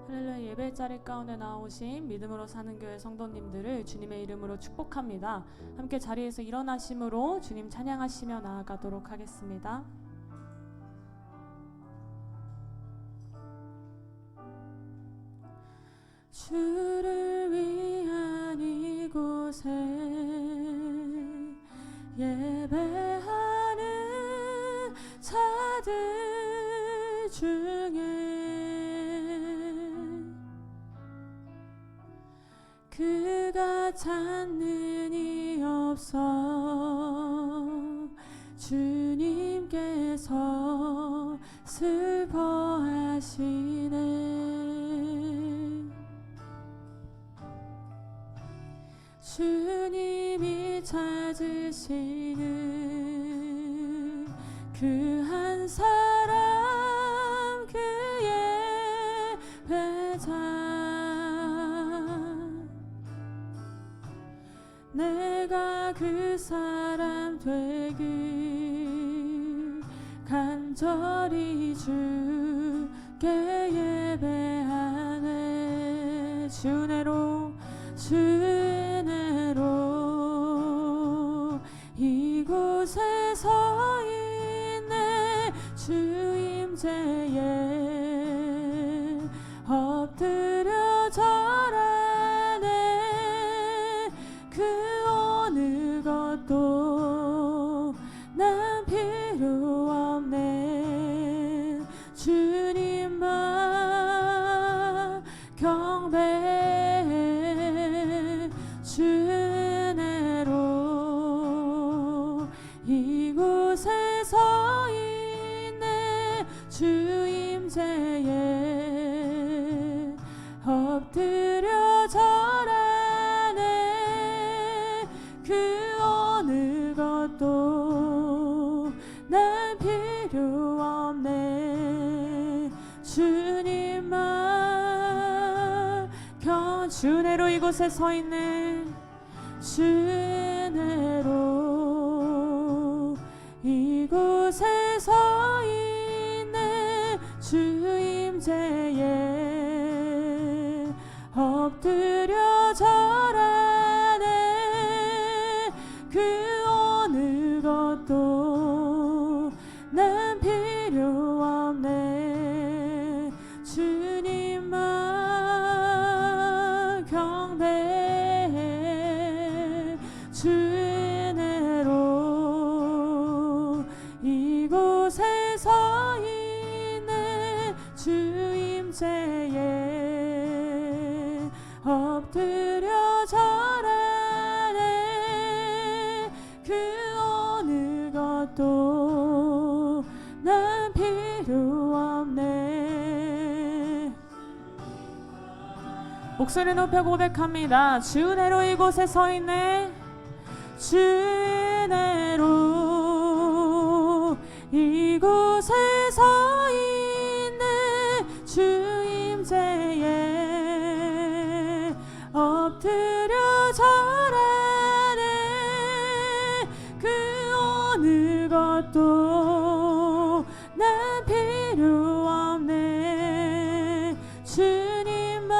할렐루야. 예배 자리 가운데 나오신 믿음으로 사는 교회 성도님들을 주님의 이름으로 축복합니다. 함께 자리에서 일어나심으로 주님 찬양하시며 나아가도록 하겠습니다. 주를 위한 이곳에 예배하는 자들 중에 그가 찾는 이 없어 주님께서 슬퍼하시네. 주님이 찾으시는 그 한 사람 그의 배자 내가 그 사람 되길 간절히 주께 예배하네. 주 은혜로 이곳에 서 있네. 주 임재에 엎드려 절하네. 그 어느 것도 난 필요 없네. 주님만 경배해. 주 은혜로 이곳에 서 있네. 주 임재에 엎드려 절하네. 그 어느 것도 난 필요 없네. 주님만 주 은혜로 이곳에 서 있네. 주 은혜로 이곳에 서 있네. 주 임재에 엎드려 절하네. 그 어느 것도 난 필요 없네. 주님만 경배해. 주 은혜로 이곳에 서 있네. 주 임재에 엎드려 절하네. 그 어느 것도 난 필요 없네. 목소리 높여 고백합니다. 주 은혜로 이곳에 서 있네. 주 은혜로 이곳에 서 있네. 주 임재에 엎드려 절하네. 그 어느 것도 난 필요 없네. 주님만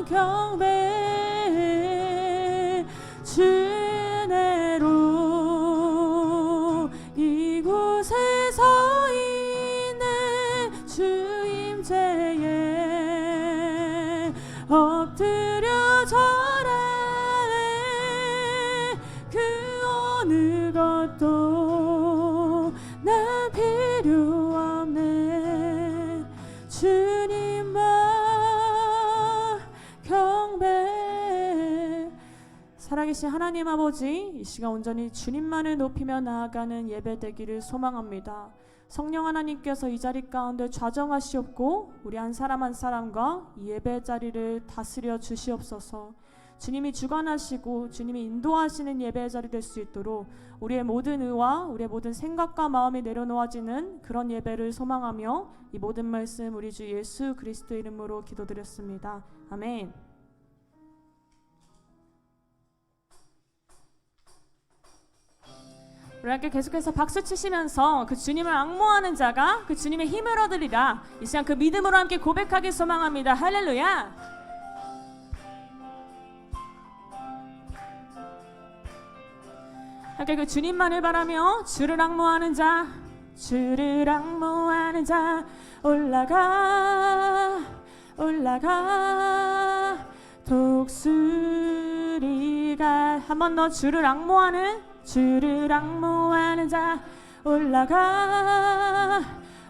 경배해. 주 은혜로 이곳에 서 있네. 주 임재에 엎드려 절하네. 그 어느 것도 난 필요 없네. 주님만 경배해. 살아계신 하나님 아버지, 이 시간 온전히 주님만을 높이며 나아가는 예배 되기를 소망합니다. 성령 하나님께서 이 자리 가운데 좌정하시옵고 우리 한 사람 한 사람과 이 예배 자리를 다스려 주시옵소서. 주님이 주관하시고 주님이 인도하시는 예배의 자리 될 수 있도록 우리의 모든 의와 우리의 모든 생각과 마음이 내려놓아지는 그런 예배를 소망하며 이 모든 말씀 우리 주 예수 그리스도의 이름으로 기도드렸습니다. 아멘. 우리 함께 계속해서 박수 치시면서 그 주님을 앙모하는 자가 그 주님의 힘을 얻으리라. 이 시간 그 믿음으로 함께 고백하기 소망합니다. 할렐루야. 함께 그 주님만을 바라며 주를 앙모하는 자, 주를 앙모하는 자 올라가 올라가 독수리가 한 번 더 주를 앙모하는 자 올라가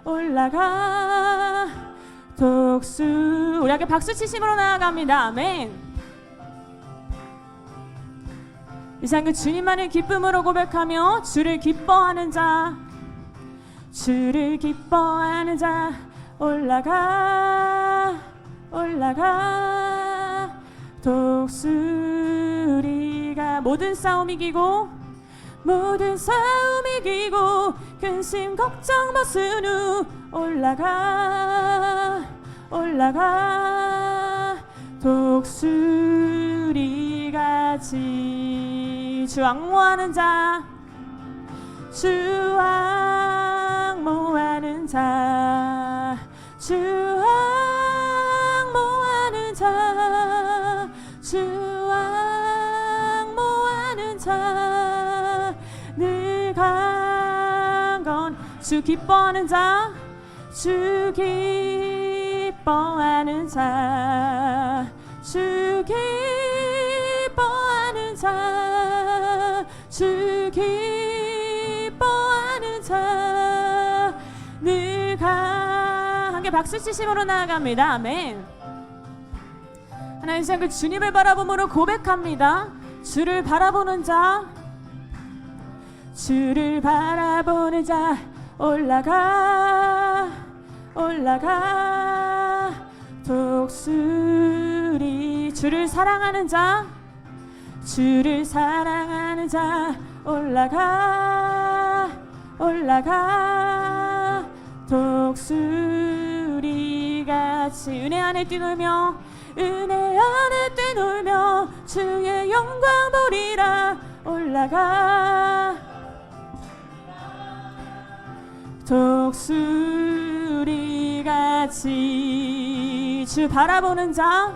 올라가 독수 우리 함께 박수 치심으로 나아갑니다. 아멘. 이 시간 그 주님만을 기쁨으로 고백하며 주를 기뻐하는 자 올라가 올라가 독수리가 모든 싸움 이기고 근심 걱정 벗은 후 올라가 독수리같이 주 앙모하는 자 늘 강건 주 기뻐하는 자 늘 함께 박수 치심으로 나아갑니다. 아멘. 하나님 시간 그 주님을 바라봄으로 고백합니다. 주를 바라보는 자 올라가 독수리 주를 사랑하는 자 올라가 독수리같이 은혜 안에 뛰놀며 주의 영광 보리라 올라가 독수리같이 주 바라보는 자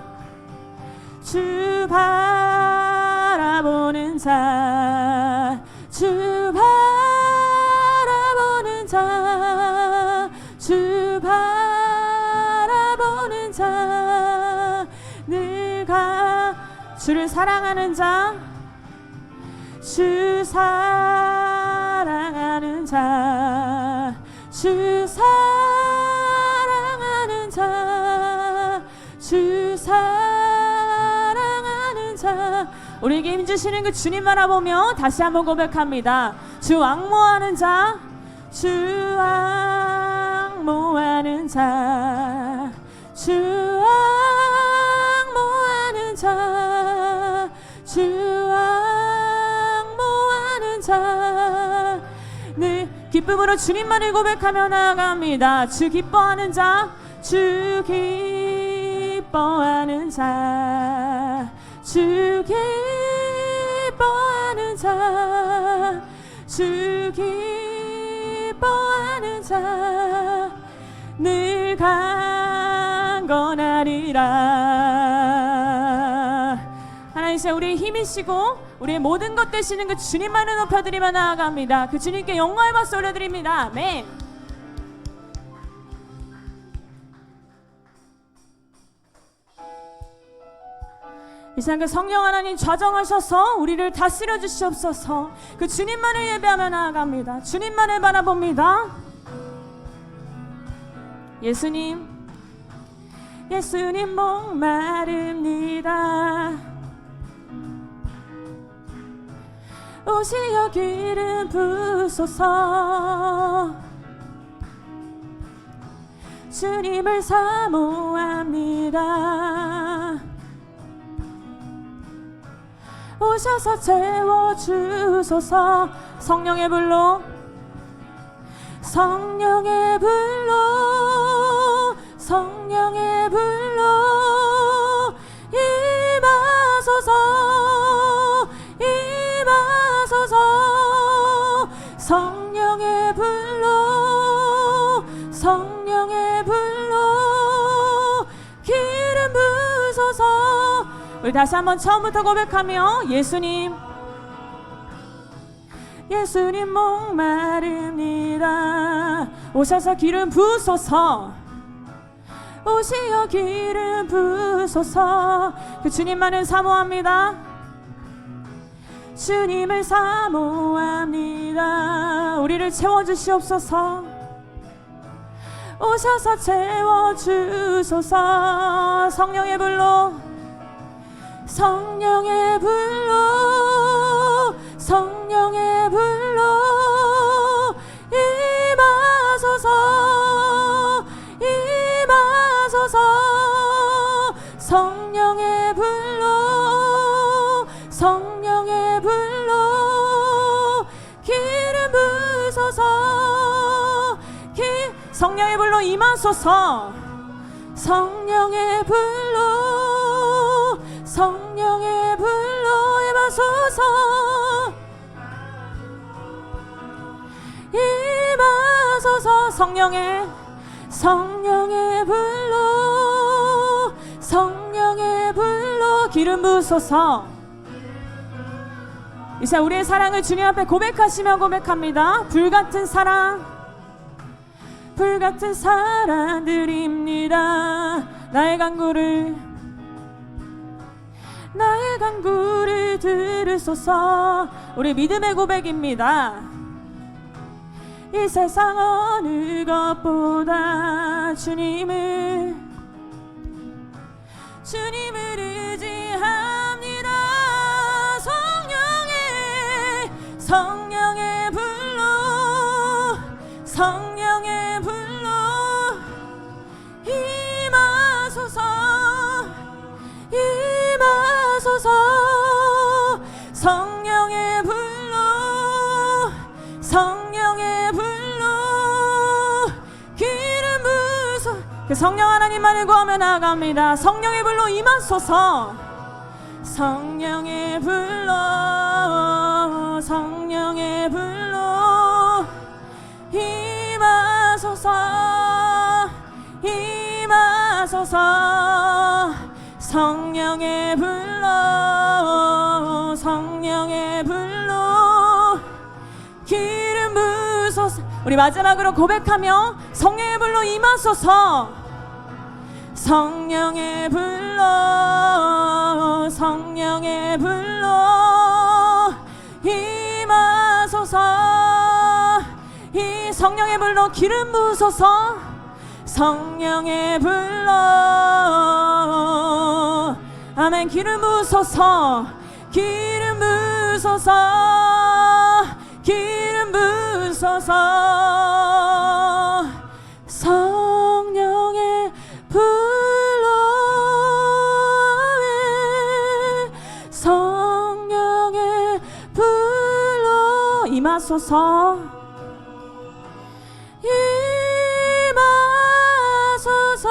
주를 사랑하는 자 우리에게 힘주시는 그 주님 바라보며 다시 한번 고백합니다. 주 앙모하는 자 늘 기쁨으로 주님만을 고백하며 나아갑니다. 주 기뻐하는 자 늘 강건하리라. 하나님 시간 우리의 힘이시고 우리의 모든 것 되시는 그 주님만을 높여드리며 나아갑니다. 그 주님께 영광의 박수 올려드립니다. 아멘. 이 시간 그 성령 하나님 좌정하셔서 우리를 다스려 주시옵소서. 그 주님만을 예배하며 나아갑니다. 주님만을 바라봅니다. 예수님 목마릅니다. 오시어 기름 부소서. 주님을 사모합니다. 오셔서 채워주소서. 성령의 불로 임하소서 성령의 불로 기름 부으소서. 우리 다시 한번 처음부터 고백하며 예수님 목마릅니다. 오셔서 기름 부으소서. 오시어 기름 부으소서. 그 주님만을 사모합니다. 주님을 사모합니다. 우리를 채워주시옵소서. 오셔서 채워주소서. 성령의 불로 성령의 불로 성령의 불로 임하소서. 임하소서. 성령의 불로 성령의 불로 기름 부으소서. 성령의 불로 임하소서. 성령의 불로 성령의 불로 임하소서. 임하소서. 성령의 불로 성령의 불로 기름 부으소서. 이제 우리의 사랑을 주님 앞에 고백하시며 고백합니다. 불같은 사랑 불같은 사랑 드립니다. 나의 간구를 들으소서. 우리 믿음의 고백입니다. 이 세상 어느 것보다 주님을 의지합니다. 성령의 불로 성령의 불로 임하소서. 임하소서. 성령의 불로 성령의 불로 기름 부으소서. 그 성령 하나님만을 구하며 나아갑니다. 성령의 불로 임하소서. 성령의 불로 성령의 불로 임하소서. 임하소서. 성령의 불로 성령의 불로 기름 부으소서. 우리 마지막으로 고백하며 성령의 불로 임하소서. 성령의 불로 성령의 불로 임하소서. 이 성령의 불로 기름 부으소서. 성령의 불로 아멘. 기름 부으소서. 기름 부으소서. 기름 부으소서. 성령의 불로 성령의 불로 임하소서. 임하소서.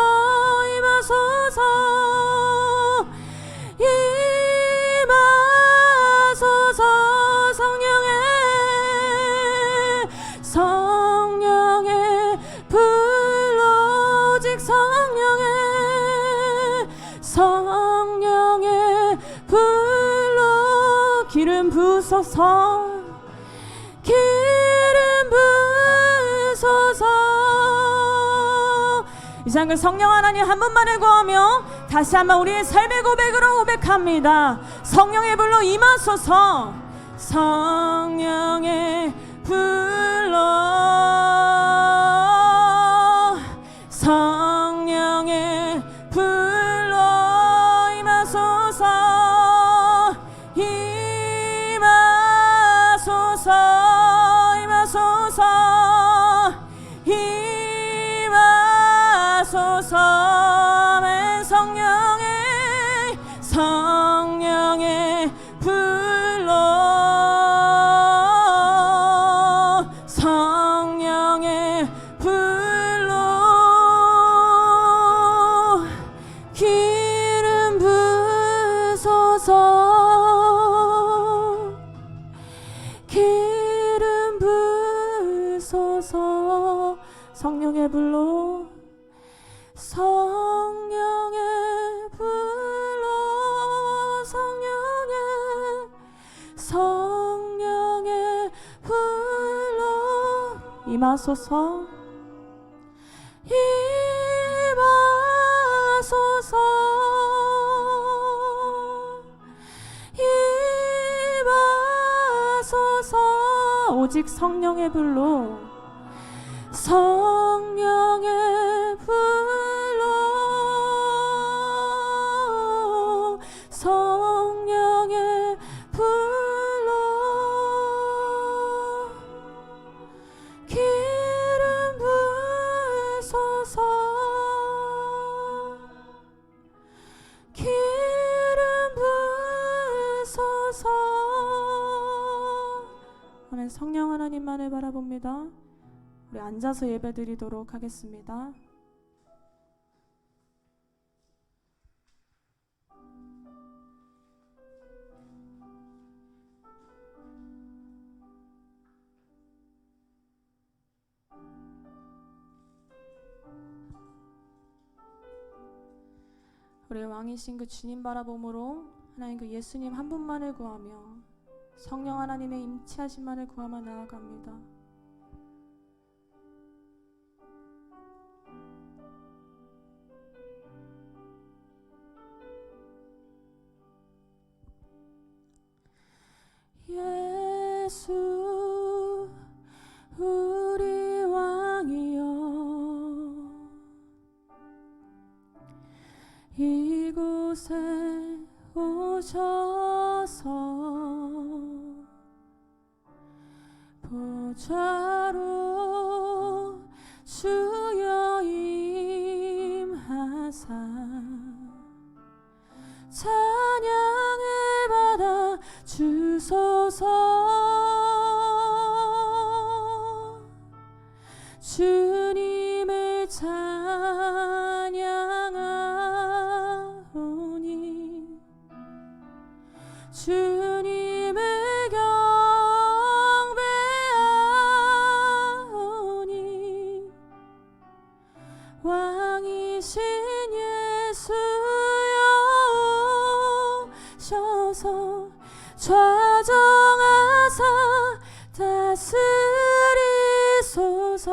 임하소서. 임하소서. 성령의 불로 오직 성령의 불로 기름 부으소서. 기름 부으소서. 이제 그 성령 하나님 한 분만을 구하며 다시 한번 우리의 삶의 고백으로 고백합니다. 성령의 불로 임하소서. 성령의 불로 성령의 불로 임하소서. 임하소서. 임하소서. 임하소서. 아멘. 성령의 불로 성령의 불로 기름 부으소서. 기름 부으소서. 성령의 불로 성령의 불로 성령의 불로 임하소서 임하소서 오직 성령의 불로 성령의 불로 성령의 불로 기름 부으소서 기름 부으소서 아멘. 성령 하나님만을 바라봅니다. 우리 앉아서 예배드리도록 하겠습니다. 우리 왕이신 그 주님 바라봄으로 하나님 그 예수님 한 분만을 구하며 성령 하나님의 임치하심만을 구하며 나아갑니다. 예수 우리 왕이여 이곳에 오셔서 보좌로 주여 임하사 찬양을 받아 주소서 주님을 찬양하오니 주님을 경배하오니 왕이신 예수여 오셔서 좌정하사 다스리소서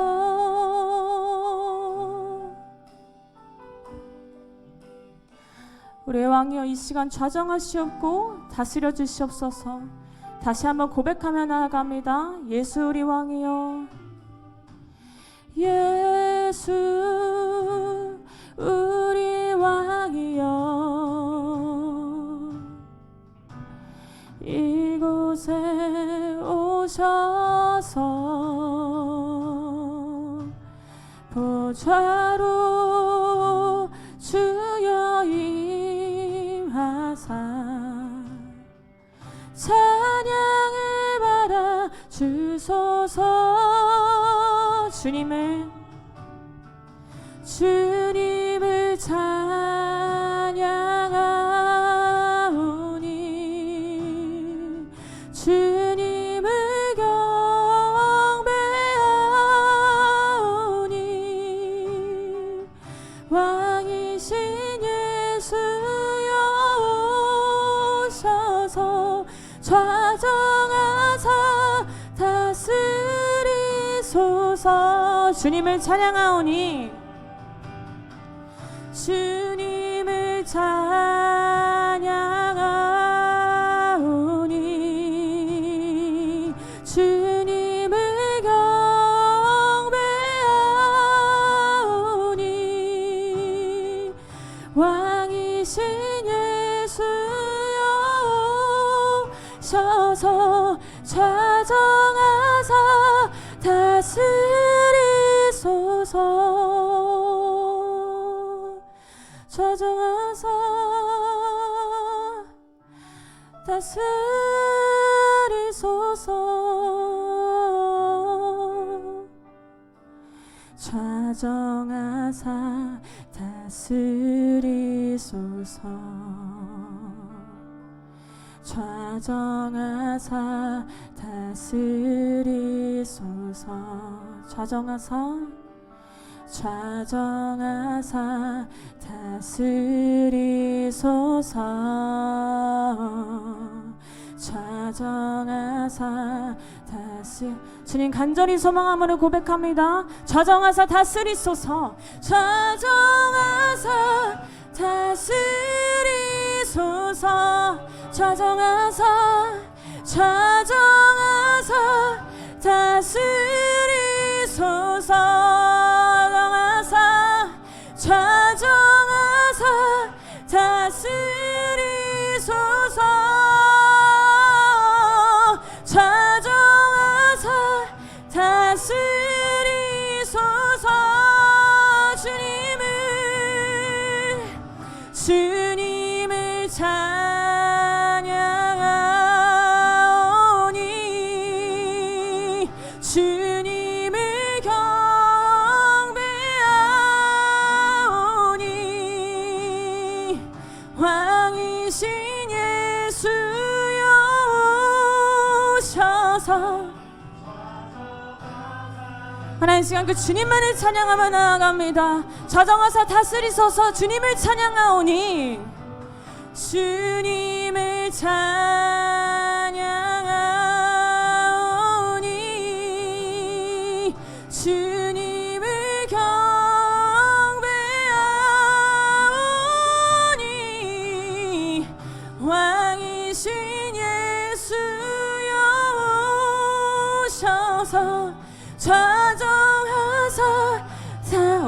우리의 왕이여 이 시간 좌정하시옵고 다스려 주시옵소서. 다시 한번 고백하며 나아갑니다. 예수 우리 왕이여 예수 우리 왕이여 이곳에 오셔서 보좌로 주여 임하사 찬양을 받아 주소서 주님을 찬양하오니 주님을 경배하오니 왕이신 예수여 오셔서 좌정하사 다스리소서 주님을 찬양하오니 주님을 찬양하오니 주님을 경배하오니 왕이신 예수여 오셔서 좌정하사 다스리소서 좌정하사 다스리소서 좌정하사 다스리소서 좌정하사 다스리소서 좌정하사 좌정하사 다스리소서. 좌정하사 주님 간절히 소망함으로 고백합니다. 좌정하사 다스리소서. 좌정하사 다스리소서. 좌정하사 다스리소서. 좌정하사 다스리소서. 좌정하사 다스리소서. 주님을 찬양하오니 주님을 경배하오니 왕이신 예수여 오셔서. 하나님 시간 그 주님만을 찬양하며 나아갑니다. 좌정하사 다스리소서. 주님을 찬양하오니 주님을 찬양하오니 주님을 경배하오니 왕이신 예수여 오셔서. 좌정하사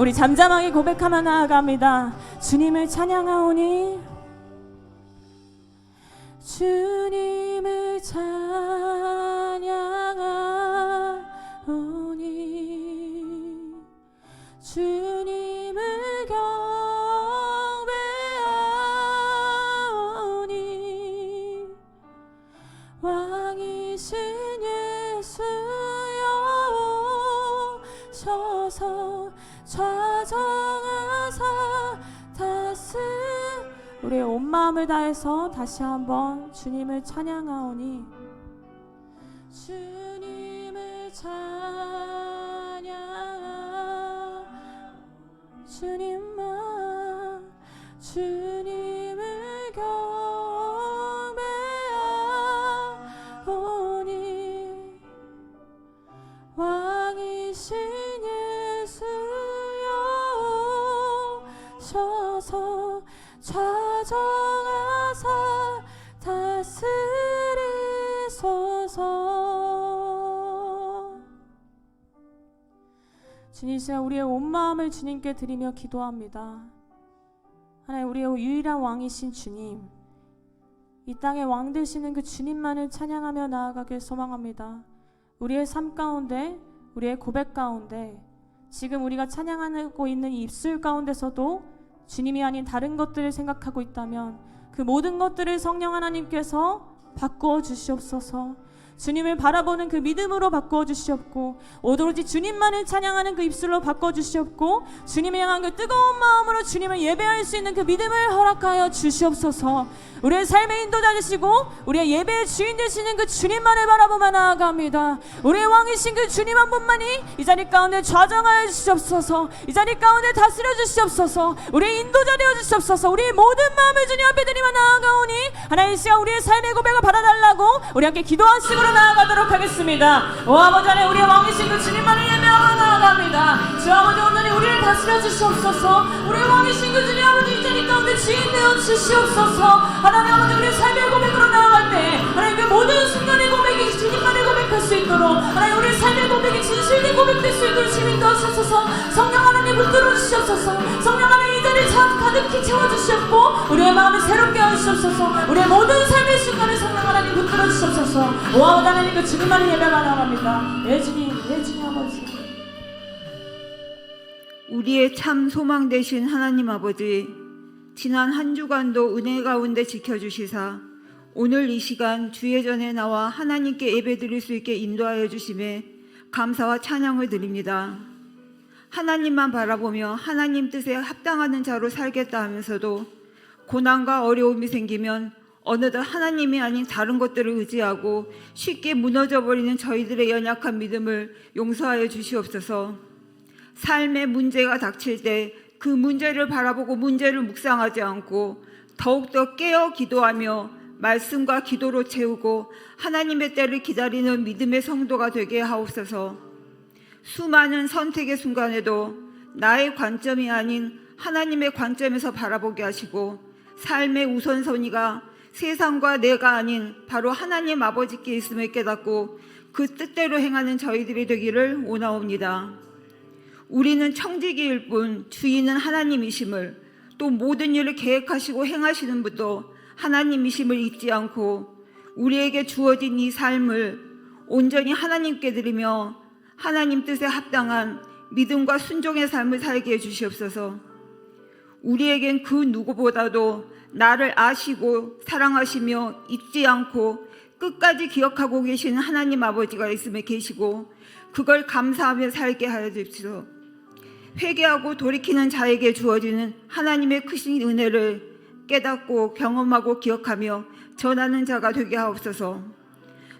우리 잠잠하게 고백하며 나아갑니다. 주님을 찬양하오니 주님을 찬양하오니 주님을 경배하오니 왕이신 예수여 오셔서. 좌정하사 우리의 온 마음을 다해서 다시 한번 주님을 찬양하오니 주님을 찬양하 주님만 주님을 경배하오니 왕이신 예수여 오셔서. 좌정하사 다스리소서. 주님, 우리의 온 마음을 주님께 드리며 기도합니다. 하나님, 우리의 유일한 왕이신 주님, 이 땅의 왕 되시는 그 주님만을 찬양하며 나아가길 소망합니다. 우리의 삶 가운데, 우리의 고백 가운데, 지금 우리가 찬양하고 있는 이 입술 가운데서도 주님이 아닌 다른 것들을 생각하고 있다면 그 모든 것들을 성령 하나님께서 바꾸어 주시옵소서. 주님을 바라보는 그 믿음으로 바꾸어 주시옵고 오로지 주님만을 찬양하는 그 입술로 바꿔 주시옵고 주님을 향한 그 뜨거운 마음으로 주님을 예배할 수 있는 그 믿음을 허락하여 주시옵소서. 우리의 삶의 인도자 되시고 우리의 예배의 주인 되시는 그 주님만을 바라보며 나아갑니다. 우리의 왕이신 그 주님 한 분만이 이 자리 가운데 좌정하여 주시옵소서. 이 자리 가운데 다스려 주시옵소서. 우리의 인도자 되어 주시옵소서. 우리의 모든 마음을 주님 앞에 드리며 나아가오니 하나님, 이 시간 우리의 삶의 고백을 받아달라고 우리 함께 기도한 식으로 나아가도록 하겠습니다. 오 아버지, 하나님, 우리의 왕이신 그 주님만을 예배하며 나아갑니다. 주 아버지, 온전히 우리를 다스려 주시옵소서. 우리의 왕이신 그 주님 아버지, 이 자리 가운데 주인 되어 주시옵소서. 하나님 아버지, 우리의 삶의 고백으로 나아갈 때 하나님 그 모든 순간의 고백이 주님만을 고백할 수 있도록 하나님, 우리의 삶의 고백이 진실된 고백될 수 있도록 주님 도와주셔서. 성령 하나님 붙들어 주시옵소서. 성령 하나님, 이 자리에 가득히 채워주시옵고 우리의 마음을 새롭게 하시옵소서. 우리의 모든 삶의 순간을 성령 하나님 붙들어 주시옵소서. 오 아버지, 하나님 그 주님만을 예배하며 나갑니다. 예 주님, 예 주님 아버지. 우리의 참 소망 되신 하나님 아버지, 지난 한 주간도 은혜 가운데 지켜주시사 오늘 이 시간 주의 전에 나와 하나님께 예배드릴 수 있게 인도하여 주심에 감사와 찬양을 드립니다. 하나님만 바라보며 하나님 뜻에 합당하는 자로 살겠다 하면서도 고난과 어려움이 생기면 어느덧 하나님이 아닌 다른 것들을 의지하고 쉽게 무너져버리는 저희들의 연약한 믿음을 용서하여 주시옵소서. 삶의 문제가 닥칠 때 그 문제를 바라보고 문제를 묵상하지 않고 더욱더 깨어 기도하며 말씀과 기도로 채우고 하나님의 때를 기다리는 믿음의 성도가 되게 하옵소서. 수많은 선택의 순간에도 나의 관점이 아닌 하나님의 관점에서 바라보게 하시고 삶의 우선순위가 세상과 내가 아닌 바로 하나님 아버지께 있음을 깨닫고 그 뜻대로 행하는 저희들이 되기를 원하옵니다. 우리는 청지기일 뿐 주인은 하나님이심을, 또 모든 일을 계획하시고 행하시는 분도 하나님이심을 잊지 않고 우리에게 주어진 이 삶을 온전히 하나님께 드리며 하나님 뜻에 합당한 믿음과 순종의 삶을 살게 해주시옵소서. 우리에겐 그 누구보다도 나를 아시고 사랑하시며 잊지 않고 끝까지 기억하고 계신 하나님 아버지가 있음에 계시고 그걸 감사하며 살게 하여 주시옵소서. 회개하고 돌이키는 자에게 주어지는 하나님의 크신 은혜를 깨닫고 경험하고 기억하며 전하는 자가 되게 하옵소서.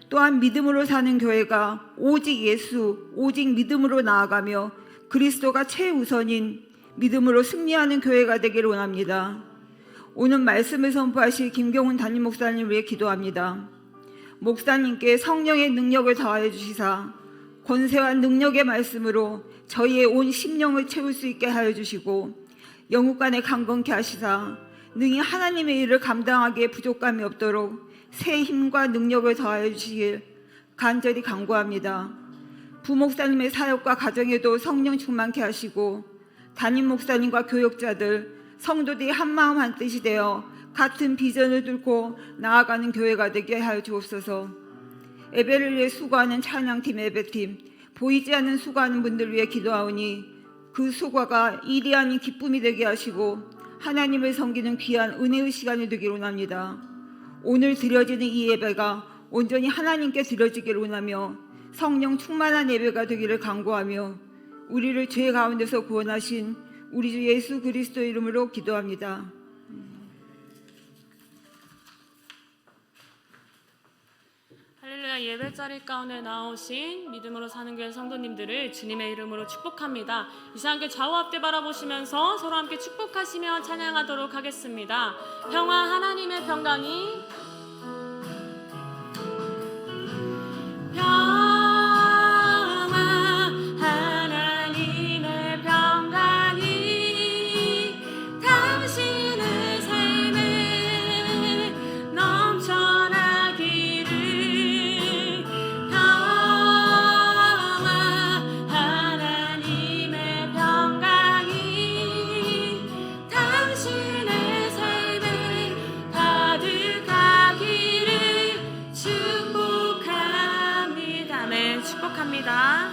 또한 믿음으로 사는 교회가 오직 예수, 오직 믿음으로 나아가며 그리스도가 최우선인 믿음으로 승리하는 교회가 되기를 원합니다. 오늘 말씀을 선포하실 김경훈 담임 목사님을 위해 기도합니다. 목사님께 성령의 능력을 더하여 주시사 권세와 능력의 말씀으로 저희의 온 심령을 채울 수 있게 하여 주시고 영육간에 강건케 하시사 능히 하나님의 일을 감당하기에 부족함이 없도록 새 힘과 능력을 더하여 주시길 간절히 간구합니다. 부목사님의 사역과 가정에도 성령 충만케 하시고 담임 목사님과 교역자들, 성도들이 한마음 한뜻이 되어 같은 비전을 뚫고 나아가는 교회가 되게 하여 주옵소서. 예배를 위해 수고하는 찬양팀, 예배팀, 보이지 않는 수고하는 분들 위해 기도하오니 그 수고가 일이 아닌 기쁨이 되게 하시고 하나님을 섬기는 귀한 은혜의 시간이 되기를 원합니다. 오늘 드려지는 이 예배가 온전히 하나님께 드려지기를 원하며 성령 충만한 예배가 되기를 간구하며 우리를 죄 가운데서 구원하신 우리 주 예수 그리스도 이름으로 기도합니다. 할렐루야. 예배자리 가운데 나오신 믿음으로 사는 교회 성도님들을 주님의 이름으로 축복합니다. 이 시간 함께 좌우 앞뒤 바라보시면서 서로 함께 축복하시며 찬양하도록 하겠습니다. 평화 하나님의 평강이 축복합니다.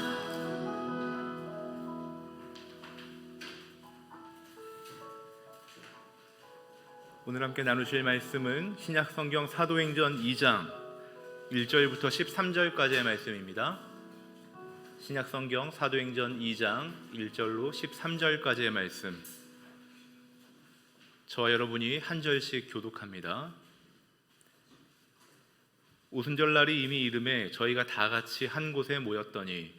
오늘 함께 나누실 말씀은 신약성경 사도행전 2장 1절부터 13절까지의 말씀입니다. 신약성경 사도행전 2장 1절로 13절까지의 말씀, 저와 여러분이 한 절씩 교독합니다. 오순절날이 이미 이름에 저희가 다 같이 한 곳에 모였더니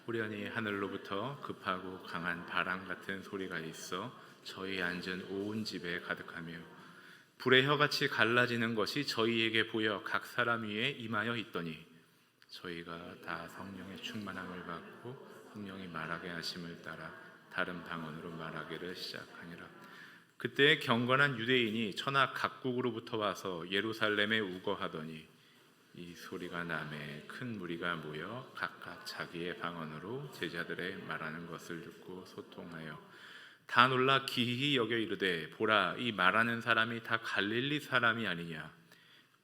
호련히 하늘로부터 급하고 강한 바람 같은 소리가 있어 저희 앉은 온 집에 가득하며 불의 혀같이 갈라지는 것이 저희에게 보여 각 사람 위에 임하여 있더니 저희가 다 성령의 충만함을 받고 성령이 말하게 하심을 따라 다른 방언으로 말하기를 시작하니라. 그때 경건한 유대인이 천하 각국으로부터 와서 예루살렘에 우거하더니 이 소리가 나매 큰 무리가 모여 각각 자기의 방언으로 제자들의 말하는 것을 듣고 소통하여 다 놀라 기히 여겨 이르되 보라, 이 말하는 사람이 다 갈릴리 사람이 아니냐.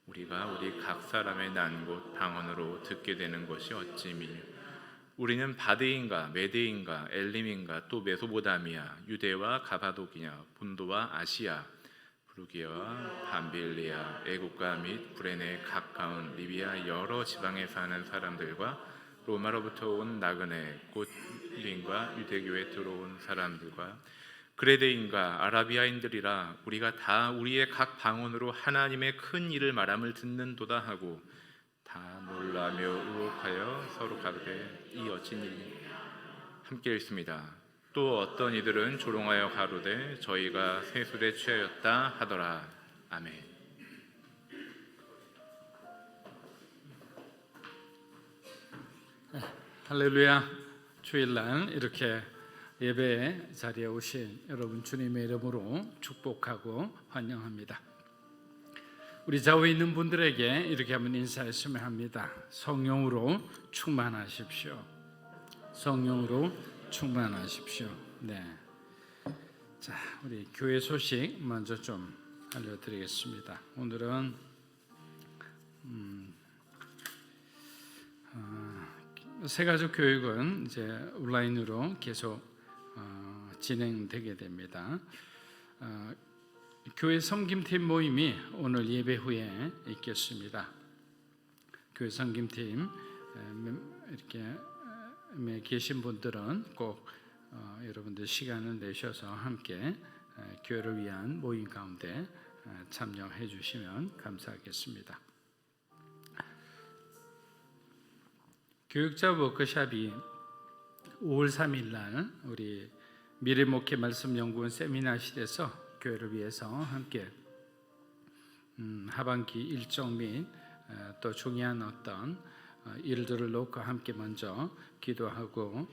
우리가 우리 각 사람의 난 곳 방언으로 듣게 되는 것이 어찌미뇨. 우리는 바데인가 메데인가 엘림인가 또 메소보다미아 유대와 가바도기냐 본도와 아시아 프루기아와 밤빌리아 애국가 및 구레네 가까운 리비아 여러 지방에 사는 사람들과 로마로부터 온 나그네 곧 유대인과 유대교에 들어온 사람들과 그레데인과 아라비아인들이라 우리가 다 우리의 각 방언으로 하나님의 큰 일을 말함을 듣는도다 하고 다 놀라며 의혹하여 서로 가로되 이 어찌 일이냐. 함께 읽습니다. 또 어떤 이들은 조롱하여 가로되 저희가 세술에 취하였다 하더라. 아멘. 할렐루야. 주일날 이렇게 예배 자리에 오신 여러분 주님의 이름으로 축복하고 환영합니다. 우리 좌우에 있는 분들에게 이렇게 한번 인사했으면 합니다. 성령으로 충만하십시오. 성령으로 충만하십시오. 네. 자, 우리 교회 소식 먼저 좀 알려드리겠습니다. 오늘은 새가족 교육은 이제 온라인으로 계속 진행되게 됩니다. 교회 섬김팀 모임이 오늘 예배 후에 있겠습니다. 교회 섬김팀 이렇게 계신 분들은 꼭 여러분들 시간을 내셔서 함께 교회를 위한 모임 가운데 참여해 주시면 감사하겠습니다. 교육자 워크숍이 5월 3일 날 우리 미래목회 말씀연구원 세미나실에서 교회를 위해서 함께 하반기 일정 및 또 중요한 어떤 일들을 놓고 함께 먼저 기도하고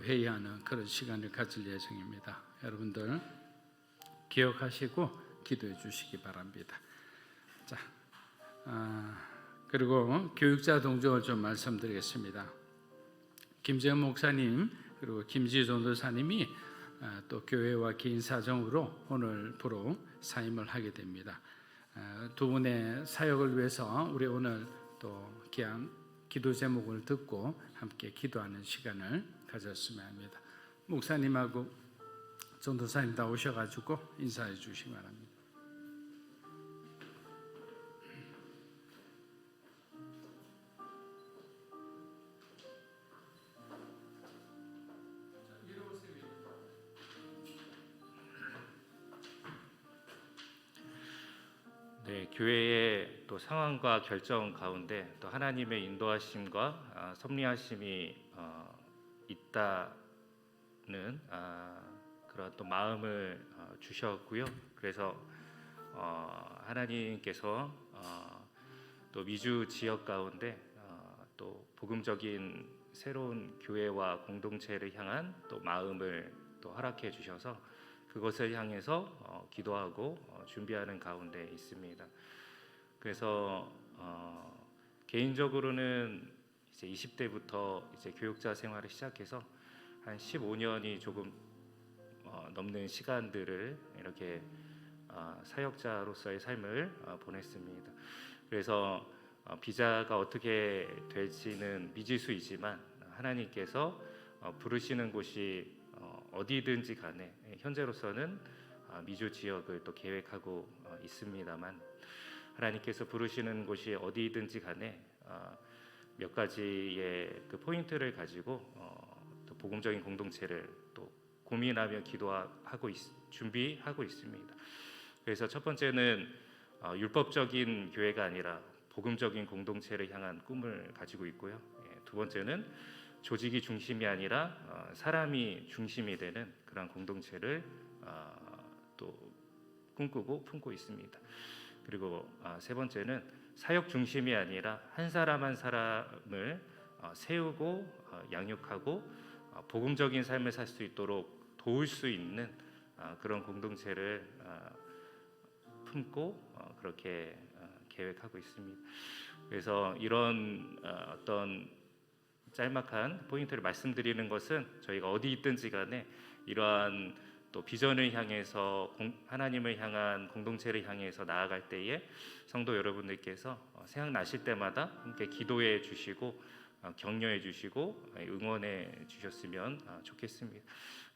회의하는 그런 시간을 가질 예정입니다. 여러분들 기억하시고 기도해 주시기 바랍니다. 자, 그리고 교육자 동정을 좀 말씀드리겠습니다. 김재현 목사님 그리고 김지 전도사님이 또 교회와 개인 사정으로 오늘부로 사임을 하게 됩니다. 두 분의 사역을 위해서 우리 오늘 또 귀한 기도 제목을 듣고 함께 기도하는 시간을 가졌으면 합니다. 목사님하고 전도사님 다 오셔가지고 인사해 주시기 바랍니다. 네, 교회의 또 상황과 결정 가운데 또 하나님의 인도하심과 섭리하심이 있다는 그런 또 마음을 주셨고요. 그래서 하나님께서 또 미주 지역 가운데 또 복음적인 새로운 교회와 공동체를 향한 또 마음을 또 허락해 주셔서 그것을 향해서 기도하고 준비하는 가운데 있습니다. 그래서 개인적으로는 이제 20대부터 이제 교육자 생활을 시작해서 한 15년이 조금 넘는 시간들을 이렇게 사역자로서의 삶을 보냈습니다. 그래서 비자가 어떻게 될지는 미지수이지만 하나님께서 부르시는 곳이 어디든지 간에 현재로서는 미주 지역을 또 계획하고 있습니다만 하나님께서 부르시는 곳이 어디든지 간에 몇 가지의 그 포인트를 가지고 또 복음적인 공동체를 또 고민하며 기도하고 준비하고 있습니다. 그래서 첫 번째는 율법적인 교회가 아니라 복음적인 공동체를 향한 꿈을 가지고 있고요. 두 번째는 조직이 중심이 아니라 사람이 중심이 되는 그런 공동체를 또 꿈꾸고 품고 있습니다. 그리고 세 번째는 사역 중심이 아니라 한 사람 한 사람을 세우고 양육하고 복음적인 삶을 살 수 있도록 도울 수 있는 그런 공동체를 품고 그렇게 계획하고 있습니다. 그래서 이런 어떤 짤막한 포인트를 말씀드리는 것은 저희가 어디 있든지 간에 이러한 또 비전을 향해서 하나님을 향한 공동체를 향해서 나아갈 때에 성도 여러분들께서 생각나실 때마다 함께 기도해 주시고 격려해 주시고 응원해 주셨으면 좋겠습니다.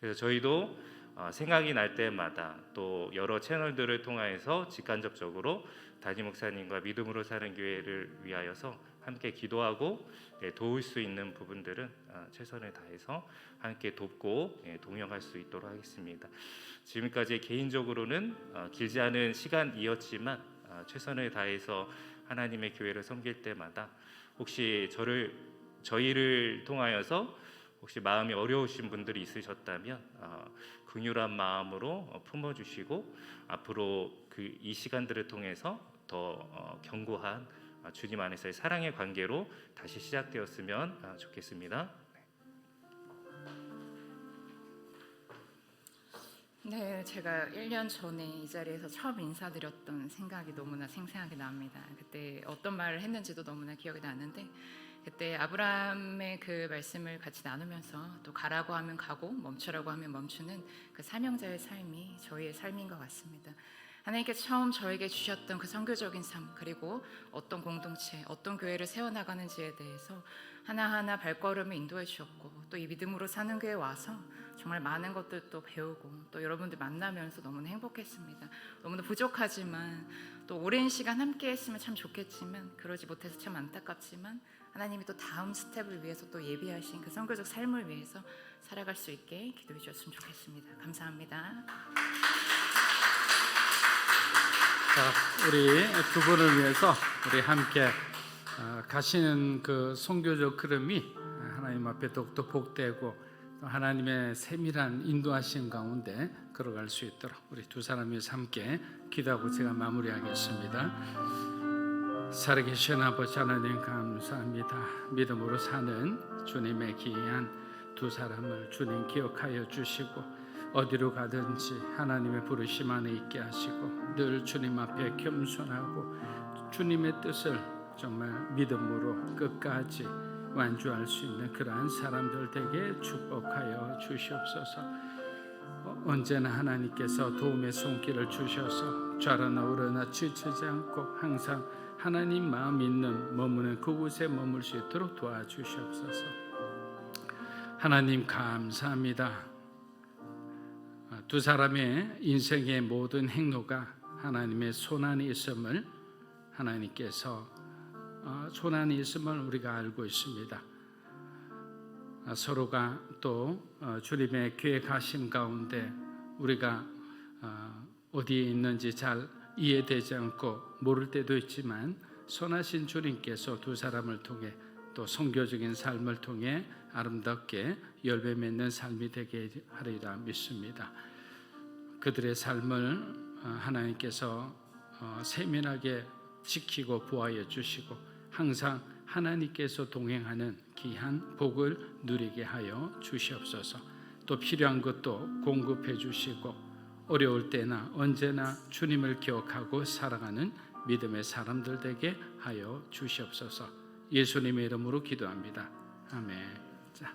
그래서 저희도 생각이 날 때마다 또 여러 채널들을 통해서 직간접적으로 담임 목사님과 믿음으로 사는 교회를 위하여서 함께 기도하고 도울 수 있는 부분들은 최선을 다해서 함께 돕고 동역할 수 있도록 하겠습니다. 지금까지 개인적으로는 길지 않은 시간이었지만 최선을 다해서 하나님의 교회를 섬길 때마다 혹시 저희를 통하여서 혹시 마음이 어려우신 분들이 있으셨다면 긍휼한 마음으로 품어주시고 앞으로 이 시간들을 통해서 더 견고한 주님 안에서의 사랑의 관계로 다시 시작되었으면 좋겠습니다. 네, 제가 1년 전에 이 자리에서 처음 인사드렸던 생각이 너무나 생생하게 납니다. 그때 어떤 말을 했는지도 너무나 기억이 나는데, 그때 아브라함의 그 말씀을 같이 나누면서 또 가라고 하면 가고 멈추라고 하면 멈추는 그 사명자의 삶이 저희의 삶인 것 같습니다. 하나님께서 처음 저에게 주셨던 그 선교적인 삶, 그리고 어떤 공동체, 어떤 교회를 세워나가는지에 대해서 하나하나 발걸음을 인도해 주셨고, 또 이 믿음으로 사는 교회에 와서 정말 많은 것들도 배우고 또 여러분들 만나면서 너무나 행복했습니다. 너무나 부족하지만 또 오랜 시간 함께 했으면 참 좋겠지만 그러지 못해서 참 안타깝지만 하나님이 또 다음 스텝을 위해서 또 예비하신 그 선교적 삶을 위해서 살아갈 수 있게 기도해 주셨으면 좋겠습니다. 감사합니다. 자, 우리 두 분을 위해서 우리 함께 가시는 그 선교적 흐름이 하나님 앞에 더욱더 복되고 또 하나님의 세밀한 인도하신 가운데 걸어갈 수 있도록 우리 두 사람이 함께 기도하고 제가 마무리하겠습니다. 살아계신 아버지 하나님 감사합니다. 믿음으로 사는 주님의 귀한 두 사람을 주님 기억하여 주시고 어디로 가든지 하나님의 부르심 안에 있게 하시고 늘 주님 앞에 겸손하고 주님의 뜻을 정말 믿음으로 끝까지 완주할 수 있는 그러한 사람들 되게 축복하여 주시옵소서. 언제나 하나님께서 도움의 손길을 주셔서 좌로나 우로나 지치지 않고 항상 하나님 마음 있는 머무는 그곳에 머물 수 있도록 도와주시옵소서. 하나님 감사합니다. 두 사람의 인생의 모든 행로가 하나님의 손안에 있음을 하나님께서 손안에 있음을 우리가 알고 있습니다. 서로가 또 주님의 계획하심 가운데 우리가 어디에 있는지 잘 이해되지 않고 모를 때도 있지만 선하신 주님께서 두 사람을 통해 또 선교적인 삶을 통해 아름답게 열매 맺는 삶이 되게 하리라 믿습니다. 그들의 삶을 하나님께서 세밀하게 지키고 보호하여 주시고 항상 하나님께서 동행하는 귀한 복을 누리게 하여 주시옵소서. 또 필요한 것도 공급해 주시고 어려울 때나 언제나 주님을 기억하고 살아가는 믿음의 사람들 되게 하여 주시옵소서. 예수님의 이름으로 기도합니다. 아멘. 자,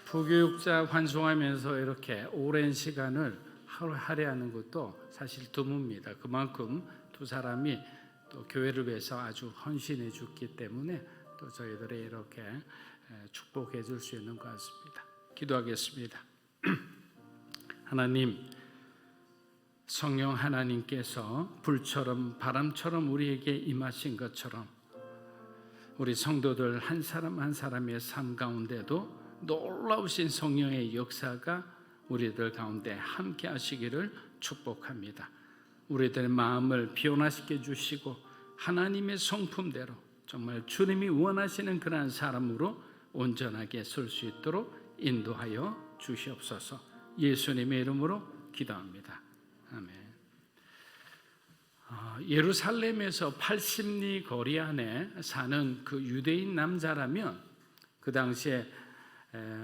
부교육자 환송하면서 이렇게 오랜 시간을 할애하는 것도 사실 드뭅니다. 그만큼 두 사람이 또 교회를 위해서 아주 헌신해 줬기 때문에 또 저희들이 이렇게 축복해 줄 수 있는 것 같습니다. 기도하겠습니다. 하나님, 성령 하나님께서 불처럼 바람처럼 우리에게 임하신 것처럼 우리 성도들 한 사람 한 사람의 삶 가운데도 놀라우신 성령의 역사가 우리들 가운데 함께 하시기를 축복합니다. 우리들의 마음을 변화시켜 주시고 하나님의 성품대로 정말 주님이 원하시는 그러한 사람으로 온전하게 설 수 있도록 인도하여 주시옵소서. 예수님의 이름으로 기도합니다. 아멘. 예루살렘에서 80리 거리 안에 사는 그 유대인 남자라면 그 당시에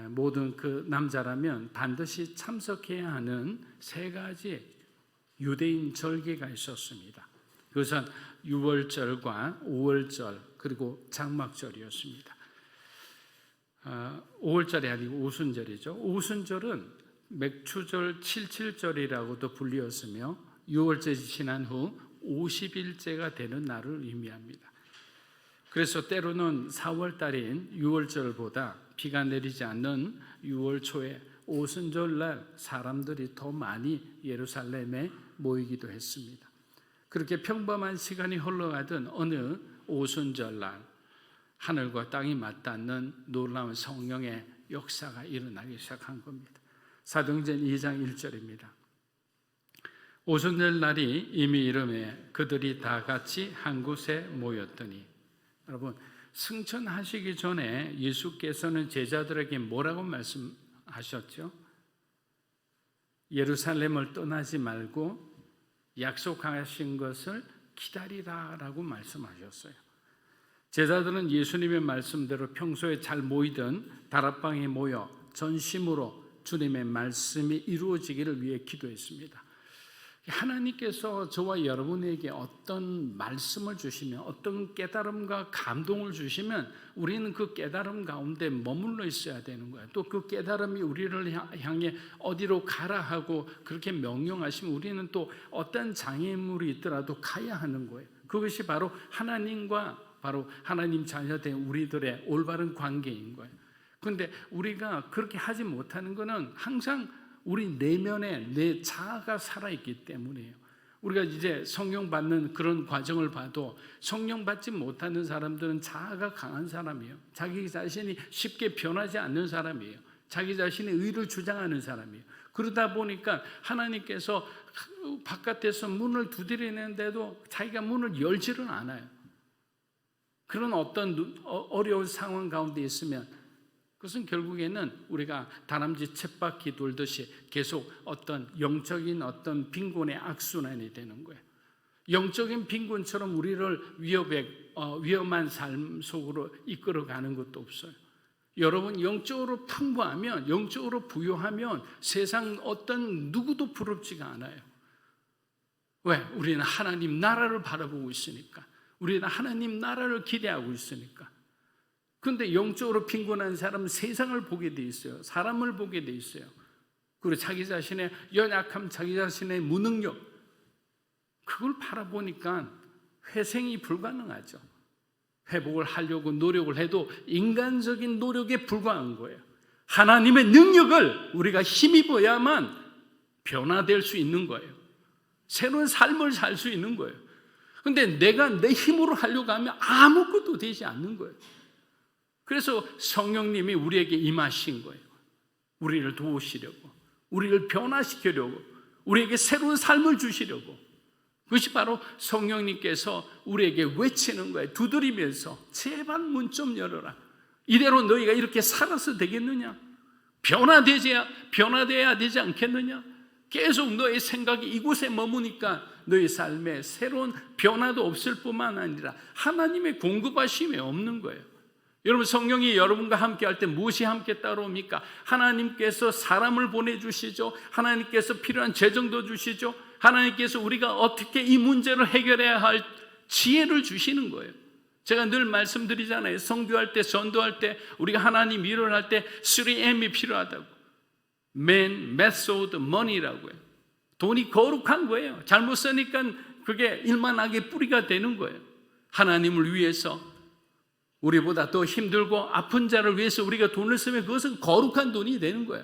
모든 그 남자라면 반드시 참석해야 하는 세 가지 유대인 절기가 있었습니다. 그것은 유월절과 오월절 그리고 장막절이었습니다. 5월절이 아니고 오순절이죠. 오순절은 맥추절 77절이라고도 불리었으며 6월절이 지난 후 50일째가 되는 날을 의미합니다. 그래서 때로는 4월달인 6월절보다 비가 내리지 않는 6월 초에 오순절날 사람들이 더 많이 예루살렘에 모이기도 했습니다. 그렇게 평범한 시간이 흘러가던 어느 오순절날 하늘과 땅이 맞닿는 놀라운 성령의 역사가 일어나기 시작한 겁니다. 사도행전 2장 1절입니다. 오순절 날이 이미 이름에 그들이 다 같이 한 곳에 모였더니, 여러분 승천하시기 전에 예수께서는 제자들에게 뭐라고 말씀하셨죠? 예루살렘을 떠나지 말고 약속하신 것을 기다리라라고 말씀하셨어요. 제자들은 예수님의 말씀대로 평소에 잘 모이던 다락방에 모여 전심으로 주님의 말씀이 이루어지기를 위해 기도했습니다. 하나님께서 저와 여러분에게 어떤 말씀을 주시면, 어떤 깨달음과 감동을 주시면 우리는 그 깨달음 가운데 머물러 있어야 되는 거예요. 또 그 깨달음이 우리를 향해 어디로 가라 하고 그렇게 명령하시면 우리는 또 어떤 장애물이 있더라도 가야 하는 거예요. 그것이 바로 하나님과 바로 하나님 자녀된 우리들의 올바른 관계인 거예요. 그런데 우리가 그렇게 하지 못하는 것은 항상 우리 내면에 내 자아가 살아있기 때문이에요. 우리가 이제 성령 받는 그런 과정을 봐도 성령 받지 못하는 사람들은 자아가 강한 사람이에요. 자기 자신이 쉽게 변하지 않는 사람이에요. 자기 자신의 의를 주장하는 사람이에요. 그러다 보니까 하나님께서 바깥에서 문을 두드리는데도 자기가 문을 열지를 않아요. 그런 어떤 어려운 상황 가운데 있으면 그것은 결국에는 우리가 다람쥐 쳇바퀴 돌듯이 계속 어떤 영적인 어떤 빈곤의 악순환이 되는 거예요. 영적인 빈곤처럼 우리를 위험한 삶 속으로 이끌어가는 것도 없어요. 여러분 영적으로 풍부하면, 영적으로 부유하면 세상 어떤 누구도 부럽지가 않아요. 왜? 우리는 하나님 나라를 바라보고 있으니까. 우리는 하나님 나라를 기대하고 있으니까. 그런데 영적으로 빈곤한 사람은 세상을 보게 돼 있어요. 사람을 보게 돼 있어요. 그리고 자기 자신의 연약함, 자기 자신의 무능력, 그걸 바라보니까 회생이 불가능하죠. 회복을 하려고 노력을 해도 인간적인 노력에 불과한 거예요. 하나님의 능력을 우리가 힘입어야만 변화될 수 있는 거예요. 새로운 삶을 살 수 있는 거예요. 그런데 내가 내 힘으로 하려고 하면 아무것도 되지 않는 거예요. 그래서 성령님이 우리에게 임하신 거예요. 우리를 도우시려고, 우리를 변화시키려고, 우리에게 새로운 삶을 주시려고. 그것이 바로 성령님께서 우리에게 외치는 거예요. 두드리면서 제발 문 좀 열어라. 이대로 너희가 이렇게 살아서 되겠느냐? 변화돼야 되지 않겠느냐? 계속 너의 생각이 이곳에 머무니까 너의 삶에 새로운 변화도 없을 뿐만 아니라 하나님의 공급하심이 없는 거예요. 여러분 성령이 여러분과 함께 할 때 무엇이 함께 따라옵니까? 하나님께서 사람을 보내주시죠. 하나님께서 필요한 재정도 주시죠. 하나님께서 우리가 어떻게 이 문제를 해결해야 할 지혜를 주시는 거예요. 제가 늘 말씀드리잖아요. 성교할 때, 전도할 때, 우리가 하나님 일을 할 때 3M이 필요하다고. Man, method, money라고 해요. 돈이 거룩한 거예요. 잘못 쓰니까 그게 일만하게 뿌리가 되는 거예요. 하나님을 위해서 우리보다 더 힘들고 아픈 자를 위해서 우리가 돈을 쓰면 그것은 거룩한 돈이 되는 거예요.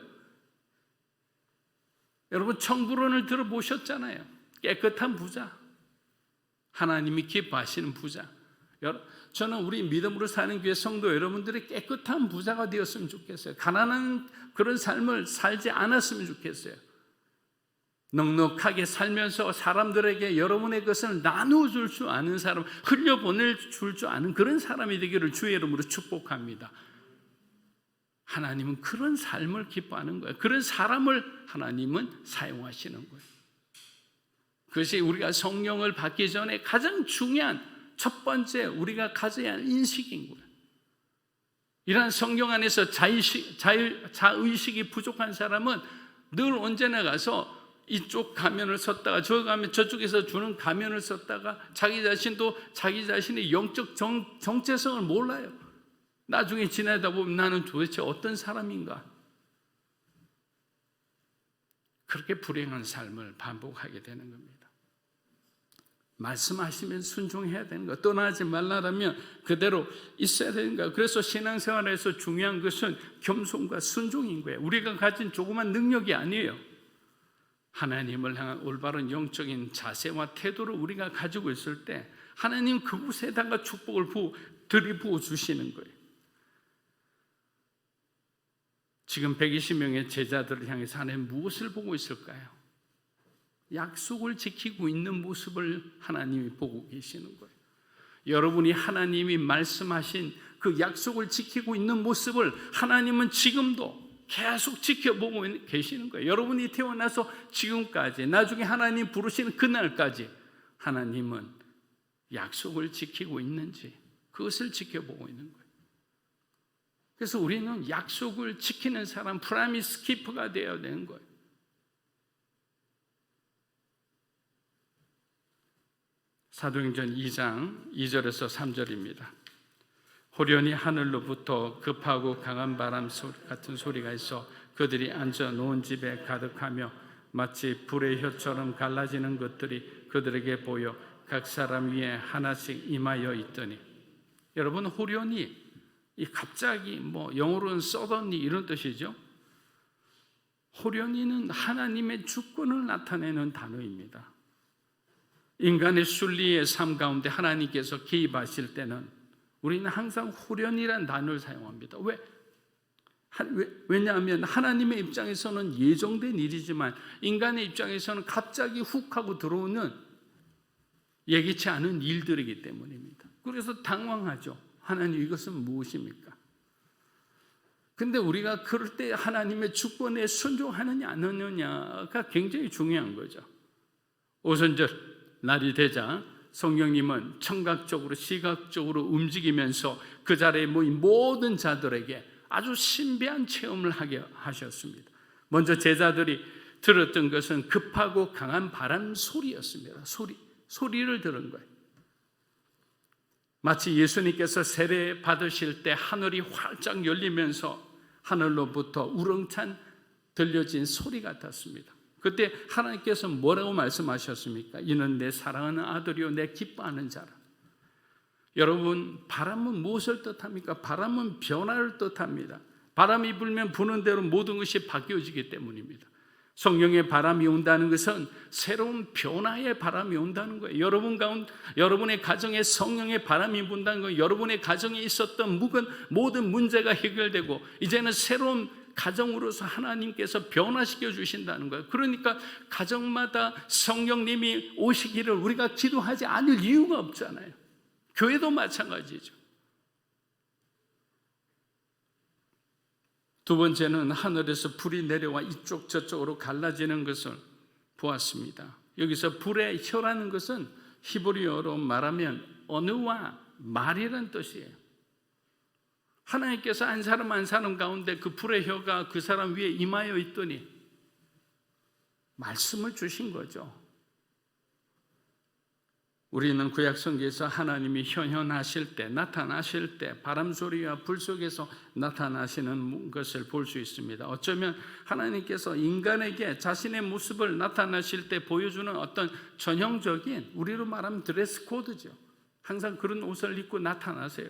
여러분 청부론을 들어보셨잖아요. 깨끗한 부자, 하나님이 기뻐하시는 부자. 저는 우리 믿음으로 사는 교회 성도 여러분들이 깨끗한 부자가 되었으면 좋겠어요. 가난한 그런 삶을 살지 않았으면 좋겠어요. 넉넉하게 살면서 사람들에게 여러분의 것을 나누어줄 줄 아는 사람, 흘려보낼 줄 아는 그런 사람이 되기를 주의 이름으로 축복합니다. 하나님은 그런 삶을 기뻐하는 거예요. 그런 사람을 하나님은 사용하시는 거예요. 그것이 우리가 성령을 받기 전에 가장 중요한 첫 번째 우리가 가져야 할 인식인 거예요. 이러한 성령 안에서 자의식이 부족한 사람은 늘 언제나 가서 이쪽 가면을 썼다가 저 가면 저쪽에서 주는 가면을 썼다가 자기 자신도 자기 자신의 영적 정체성을 몰라요. 나중에 지나다 보면 나는 도대체 어떤 사람인가? 그렇게 불행한 삶을 반복하게 되는 겁니다. 말씀하시면 순종해야 되는 거, 떠나지 말라라면 그대로 있어야 되는 거예요. 그래서 신앙생활에서 중요한 것은 겸손과 순종인 거예요. 우리가 가진 조그만 능력이 아니에요. 하나님을 향한 올바른 영적인 자세와 태도를 우리가 가지고 있을 때 하나님 그곳에다가 축복을 들이부어 주시는 거예요. 지금 120명의 제자들을 향해서 하나님 무엇을 보고 있을까요? 약속을 지키고 있는 모습을 하나님이 보고 계시는 거예요. 여러분이 하나님이 말씀하신 그 약속을 지키고 있는 모습을 하나님은 지금도 계속 지켜보고 계시는 거예요. 여러분이 태어나서 지금까지, 나중에 하나님 부르시는 그날까지 하나님은 약속을 지키고 있는지 그것을 지켜보고 있는 거예요. 그래서 우리는 약속을 지키는 사람, 프라미스 키퍼가 되어야 되는 거예요. 사도행전 2장 2절에서 3절입니다. 호련히 하늘로부터 급하고 강한 바람 같은 소리가 있어 그들이 앉아 놓은 집에 가득하며 마치 불의 혀처럼 갈라지는 것들이 그들에게 보여 각 사람 위에 하나씩 임하여 있더니, 여러분, 호련히 이 갑자기 영어로는 suddenly 이런 뜻이죠. 호련히는 하나님의 주권을 나타내는 단어입니다. 인간의 순리의 삶 가운데 하나님께서 개입하실 때는 우리는 항상 호련이라는 단어를 사용합니다. 왜냐하면 하나님의 입장에서는 예정된 일이지만 인간의 입장에서는 갑자기 훅 하고 들어오는 예기치 않은 일들이기 때문입니다. 그래서 당황하죠. 하나님, 이것은 무엇입니까? 근데 우리가 그럴 때 하나님의 주권에 순종하느냐 안 하느냐가 굉장히 중요한 거죠. 오순절 날이 되자 성령님은 청각적으로 시각적으로 움직이면서 그 자리에 모인 모든 자들에게 아주 신비한 체험을 하게 하셨습니다. 먼저 제자들이 들었던 것은 급하고 강한 바람 소리였습니다. 소리를 들은 거예요. 마치 예수님께서 세례 받으실 때 하늘이 활짝 열리면서 하늘로부터 우렁찬 들려진 소리 같았습니다. 그때 하나님께서 뭐라고 말씀하셨습니까? 이는 내 사랑하는 아들이요 내 기뻐하는 자라. 여러분, 바람은 무엇을 뜻합니까? 바람은 변화를 뜻합니다. 바람이 불면 부는 대로 모든 것이 바뀌어지기 때문입니다. 성령의 바람이 온다는 것은 새로운 변화의 바람이 온다는 거예요. 여러분의 가정에 성령의 바람이 분다는 거예요. 여러분의 가정에 있었던 모든 문제가 해결되고 이제는 새로운 가정으로서 하나님께서 변화시켜 주신다는 거예요. 그러니까 가정마다 성령님이 오시기를 우리가 기도하지 않을 이유가 없잖아요. 교회도 마찬가지죠. 두 번째는 하늘에서 불이 내려와 이쪽 저쪽으로 갈라지는 것을 보았습니다. 여기서 불의 혀라는 것은 히브리어로 말하면 언어와 말이라는 뜻이에요. 하나님께서 한 사람 한 사람 가운데 그 불의 혀가 그 사람 위에 임하여 있더니 말씀을 주신 거죠. 우리는 구약성경에서 하나님이 현현하실 때, 나타나실 때 바람소리와 불 속에서 나타나시는 것을 볼 수 있습니다. 어쩌면 하나님께서 인간에게 자신의 모습을 나타나실 때 보여주는 어떤 전형적인, 우리로 말하면 드레스 코드죠. 항상 그런 옷을 입고 나타나세요.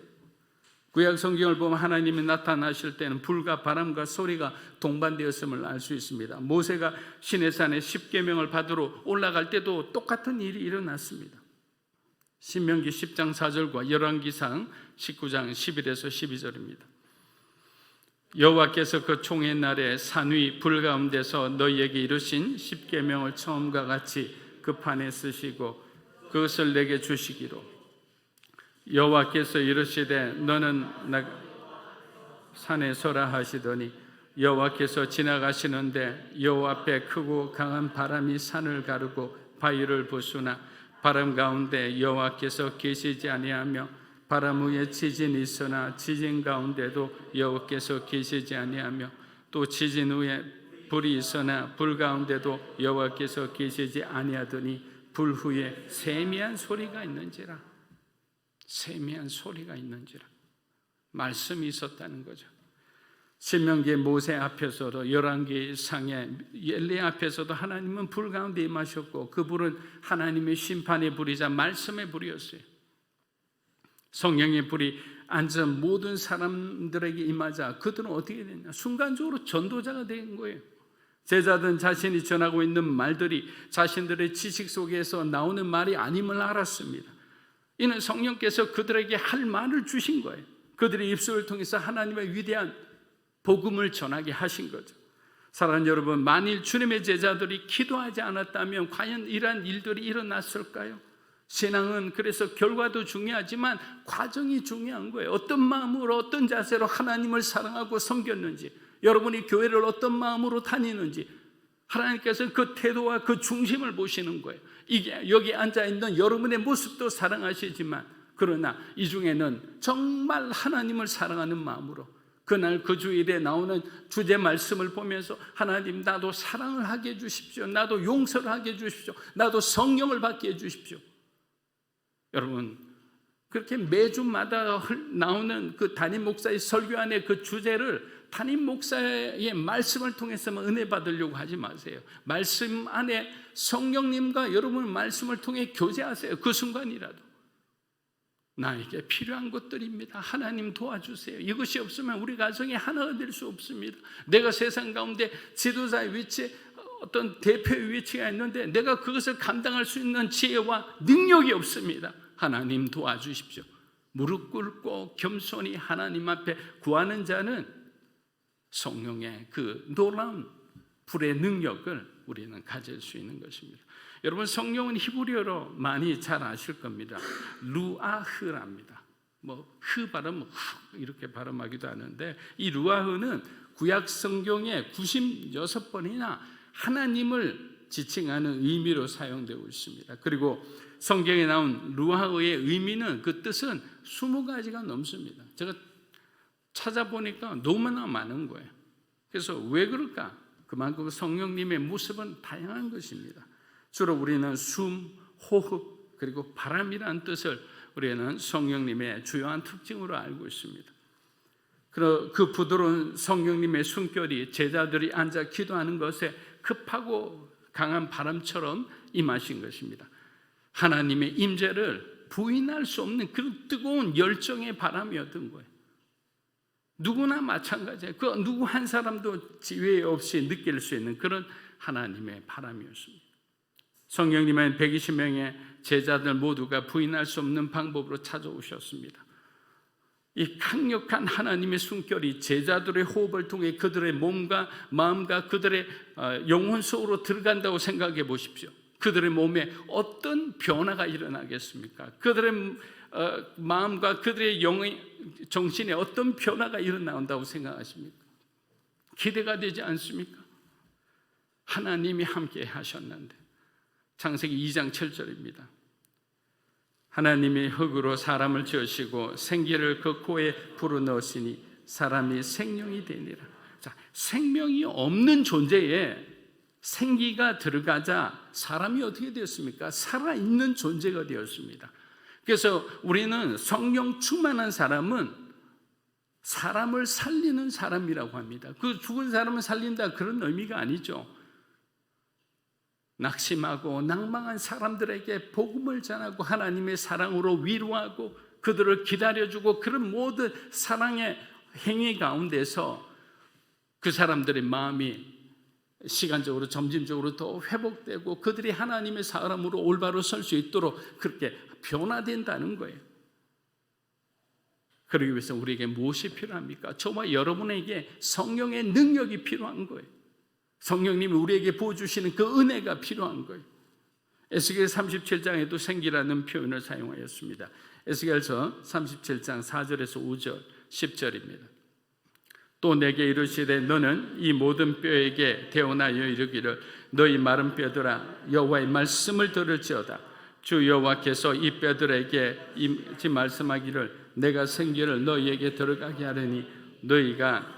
구약 성경을 보면 하나님이 나타나실 때는 불과 바람과 소리가 동반되었음을 알 수 있습니다. 모세가 시내산에 십계명을 받으러 올라갈 때도 똑같은 일이 일어났습니다. 신명기 10장 4절과 열왕기상 19장 11에서 12절입니다. 여호와께서 그 총회 날에 산 위 불 가운데서 너희에게 이르신 십계명을 처음과 같이 그 판에 쓰시고 그것을 내게 주시기로 여호와께서 이르시되 너는 산에 서라 하시더니 여호와께서 지나가시는데 여호와 앞에 크고 강한 바람이 산을 가르고 바위를 부수나 바람 가운데 여호와께서 계시지 아니하며 바람 위에 지진이 있으나 지진 가운데도 여호와께서 계시지 아니하며 또 지진 후에 불이 있으나 불 가운데도 여호와께서 계시지 아니하더니 불 후에 세미한 소리가 있는지라. 세미한 소리가 있는지라. 말씀이 있었다는 거죠. 신명기 모세 앞에서도 열왕기상의 엘리야 앞에서도 하나님은 불 가운데 임하셨고 그 불은 하나님의 심판의 불이자 말씀의 불이었어요. 성령의 불이 앉은 모든 사람들에게 임하자 그들은 어떻게 됐냐? 순간적으로 전도자가 된 거예요. 제자들은 자신이 전하고 있는 말들이 자신들의 지식 속에서 나오는 말이 아님을 알았습니다. 이는 성령께서 그들에게 할 말을 주신 거예요. 그들의 입술을 통해서 하나님의 위대한 복음을 전하게 하신 거죠. 사랑하는 여러분, 만일 주님의 제자들이 기도하지 않았다면 과연 이러한 일들이 일어났을까요? 신앙은 그래서 결과도 중요하지만 과정이 중요한 거예요. 어떤 마음으로 어떤 자세로 하나님을 사랑하고 섬겼는지, 여러분이 교회를 어떤 마음으로 다니는지 하나님께서 그 태도와 그 중심을 보시는 거예요. 이게 여기 앉아있는 여러분의 모습도 사랑하시지만, 그러나 이 중에는 정말 하나님을 사랑하는 마음으로 그날 그 주일에 나오는 주제 말씀을 보면서 하나님, 나도 사랑을 하게 해주십시오, 나도 용서를 하게 해주십시오, 나도 성령을 받게 해주십시오. 여러분, 그렇게 매주마다 나오는 그 담임 목사의 설교 안에 그 주제를 담임 목사의 말씀을 통해서만 은혜 받으려고 하지 마세요. 말씀 안에 성령님과 여러분 말씀을 통해 교제하세요. 그 순간이라도 나에게 필요한 것들입니다. 하나님 도와주세요. 이것이 없으면 우리 가정이 하나가 될 수 없습니다. 내가 세상 가운데 지도자의 위치, 어떤 대표의 위치가 있는데 내가 그것을 감당할 수 있는 지혜와 능력이 없습니다. 하나님 도와주십시오. 무릎 꿇고 겸손히 하나님 앞에 구하는 자는 성령의 그 놀라운 불의 능력을 우리는 가질 수 있는 것입니다. 여러분, 성령은 히브리어로 많이 잘 아실 겁니다. 루아흐랍니다. 흐 발음 이렇게 발음하기도 하는데, 이 루아흐는 구약 성경에 96번이나 하나님을 지칭하는 의미로 사용되고 있습니다. 그리고 성경에 나온 루아흐의 의미는, 그 뜻은 20가지가 넘습니다. 제가 찾아보니까 너무나 많은 거예요. 그래서 왜 그럴까? 그만큼 성령님의 모습은 다양한 것입니다. 주로 우리는 숨, 호흡, 그리고 바람이라는 뜻을 우리는 성령님의 주요한 특징으로 알고 있습니다. 그 부드러운 성령님의 숨결이 제자들이 앉아 기도하는 것에 급하고 강한 바람처럼 임하신 것입니다. 하나님의 임재를 부인할 수 없는 그런 뜨거운 열정의 바람이었던 거예요. 누구나 마찬가지예요. 그 누구 한 사람도 지혜 없이 느낄 수 있는 그런 하나님의 바람이었습니다. 성령님은 120명의 제자들 모두가 부인할 수 없는 방법으로 찾아오셨습니다. 이 강력한 하나님의 숨결이 제자들의 호흡을 통해 그들의 몸과 마음과 그들의 영혼 속으로 들어간다고 생각해 보십시오. 그들의 몸에 어떤 변화가 일어나겠습니까? 그들의 마음과 그들의 정신에 어떤 변화가 일어난다고 생각하십니까? 기대가 되지 않습니까? 하나님이 함께 하셨는데, 창세기 2장 7절입니다. 하나님이 흙으로 사람을 지으시고 생기를 그 코에 불어넣으시니 사람이 생명이 되니라. 자, 생명이 없는 존재에 생기가 들어가자 사람이 어떻게 되었습니까? 살아있는 존재가 되었습니다. 그래서 우리는 성령 충만한 사람은 사람을 살리는 사람이라고 합니다. 그 죽은 사람을 살린다, 그런 의미가 아니죠. 낙심하고 낭망한 사람들에게 복음을 전하고 하나님의 사랑으로 위로하고 그들을 기다려주고, 그런 모든 사랑의 행위 가운데서 그 사람들의 마음이 시간적으로 점진적으로 더 회복되고 그들이 하나님의 사람으로 올바로 설 수 있도록 그렇게 변화된다는 거예요. 그러기 위해서 우리에게 무엇이 필요합니까? 저와 여러분에게 성령의 능력이 필요한 거예요. 성령님이 우리에게 부어주시는 그 은혜가 필요한 거예요. 에스겔 37장에도 생기라는 표현을 사용하였습니다. 에스겔서 37장 4절에서 5절 10절입니다. 또 내게 이르시되 너는 이 모든 뼈에게 대언하여 이르기를 너희 마른 뼈들아 여호와의 말씀을 들을지어다. 주 여호와께서 이 뼈들에게 이 말씀하기를 내가 생기를 너희에게 들어가게 하려니 너희가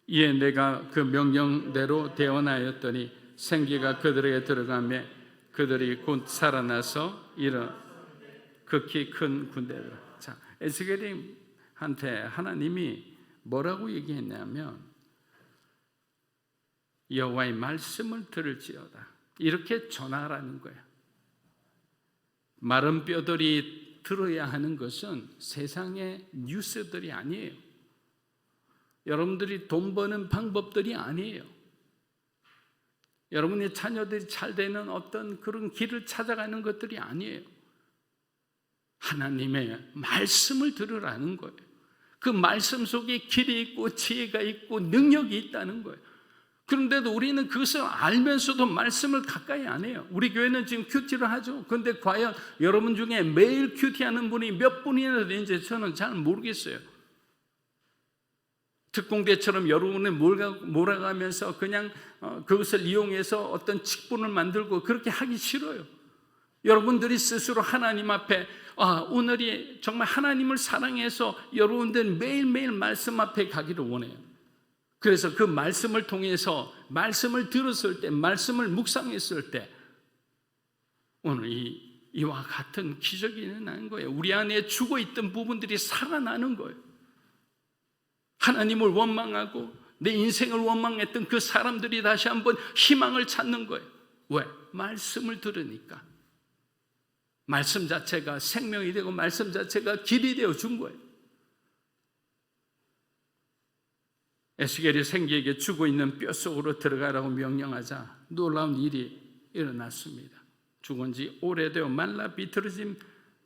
이에 내가 그 명령대로 대언하였더니 생기가 그들에게 들어가며 그들이 곧 살아나서 이런 극히 큰 군대들. 자, 에스겔한테 하나님이 뭐라고 얘기했냐면 여호와의 말씀을 들을지어다, 이렇게 전하라는 거예요. 마른 뼈들이 들어야 하는 것은 세상의 뉴스들이 아니에요. 여러분들이 돈 버는 방법들이 아니에요. 여러분의 자녀들이 잘 되는 어떤 그런 길을 찾아가는 것들이 아니에요. 하나님의 말씀을 들으라는 거예요. 그 말씀 속에 길이 있고 지혜가 있고 능력이 있다는 거예요. 그런데도 우리는 그것을 알면서도 말씀을 가까이 안 해요. 우리 교회는 지금 큐티를 하죠. 그런데 과연 여러분 중에 매일 큐티하는 분이 몇 분이나 되는지 저는 잘 모르겠어요. 특공대처럼 여러분을 몰아가면서 그냥 그것을 이용해서 어떤 직분을 만들고 그렇게 하기 싫어요. 여러분들이 스스로 하나님 앞에 오늘이 정말 하나님을 사랑해서 여러분들 매일매일 말씀 앞에 가기를 원해요. 그래서 그 말씀을 통해서 말씀을 들었을 때, 말씀을 묵상했을 때 오늘 이와 같은 기적이 일어나는 거예요. 우리 안에 죽어있던 부분들이 살아나는 거예요. 하나님을 원망하고 내 인생을 원망했던 그 사람들이 다시 한번 희망을 찾는 거예요. 왜? 말씀을 들으니까. 말씀 자체가 생명이 되고 말씀 자체가 길이 되어 준 거예요. 에스겔이 생기에게 죽어있는 뼈 속으로 들어가라고 명령하자 놀라운 일이 일어났습니다. 죽은 지 오래되어 말라 비틀어진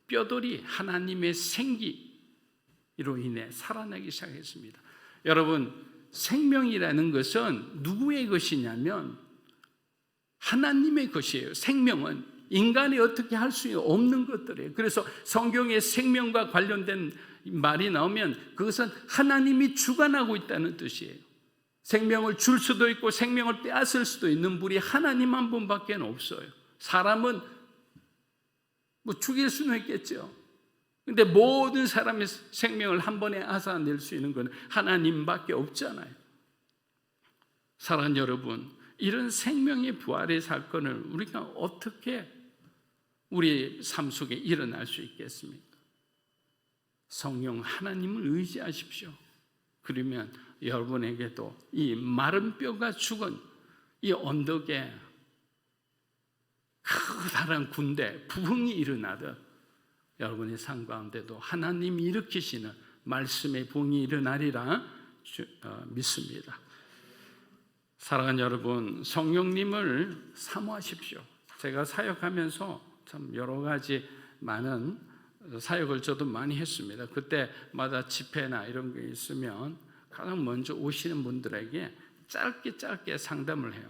뼈들이 하나님의 생기로 인해 살아나기 시작했습니다. 여러분, 생명이라는 것은 누구의 것이냐면 하나님의 것이에요. 생명은 인간이 어떻게 할 수 없는 것들이에요. 그래서 성경에 생명과 관련된 말이 나오면 그것은 하나님이 주관하고 있다는 뜻이에요. 생명을 줄 수도 있고 생명을 빼앗을 수도 있는 분이 하나님 한 분밖에 없어요. 사람은 죽일 수는 있겠죠. 근데 모든 사람의 생명을 한 번에 앗아낼 수 있는 건 하나님밖에 없잖아요. 사랑하는 여러분, 이런 생명의 부활의 사건을 우리가 어떻게 우리 삶 속에 일어날 수 있겠습니까? 성령 하나님을 의지하십시오. 그러면 여러분에게도 이 마른 뼈가 죽은 이 언덕에 커다란 군대, 부흥이 일어나듯 여러분의 삶 가운데도 하나님이 일으키시는 말씀의 부흥이 일어나리라 믿습니다. 사랑하는 여러분, 성령님을 사모하십시오. 제가 사역하면서 참 여러 가지 많은 사역을 저도 많이 했습니다. 그때마다 집회나 이런 게 있으면 가장 먼저 오시는 분들에게 짧게 상담을 해요.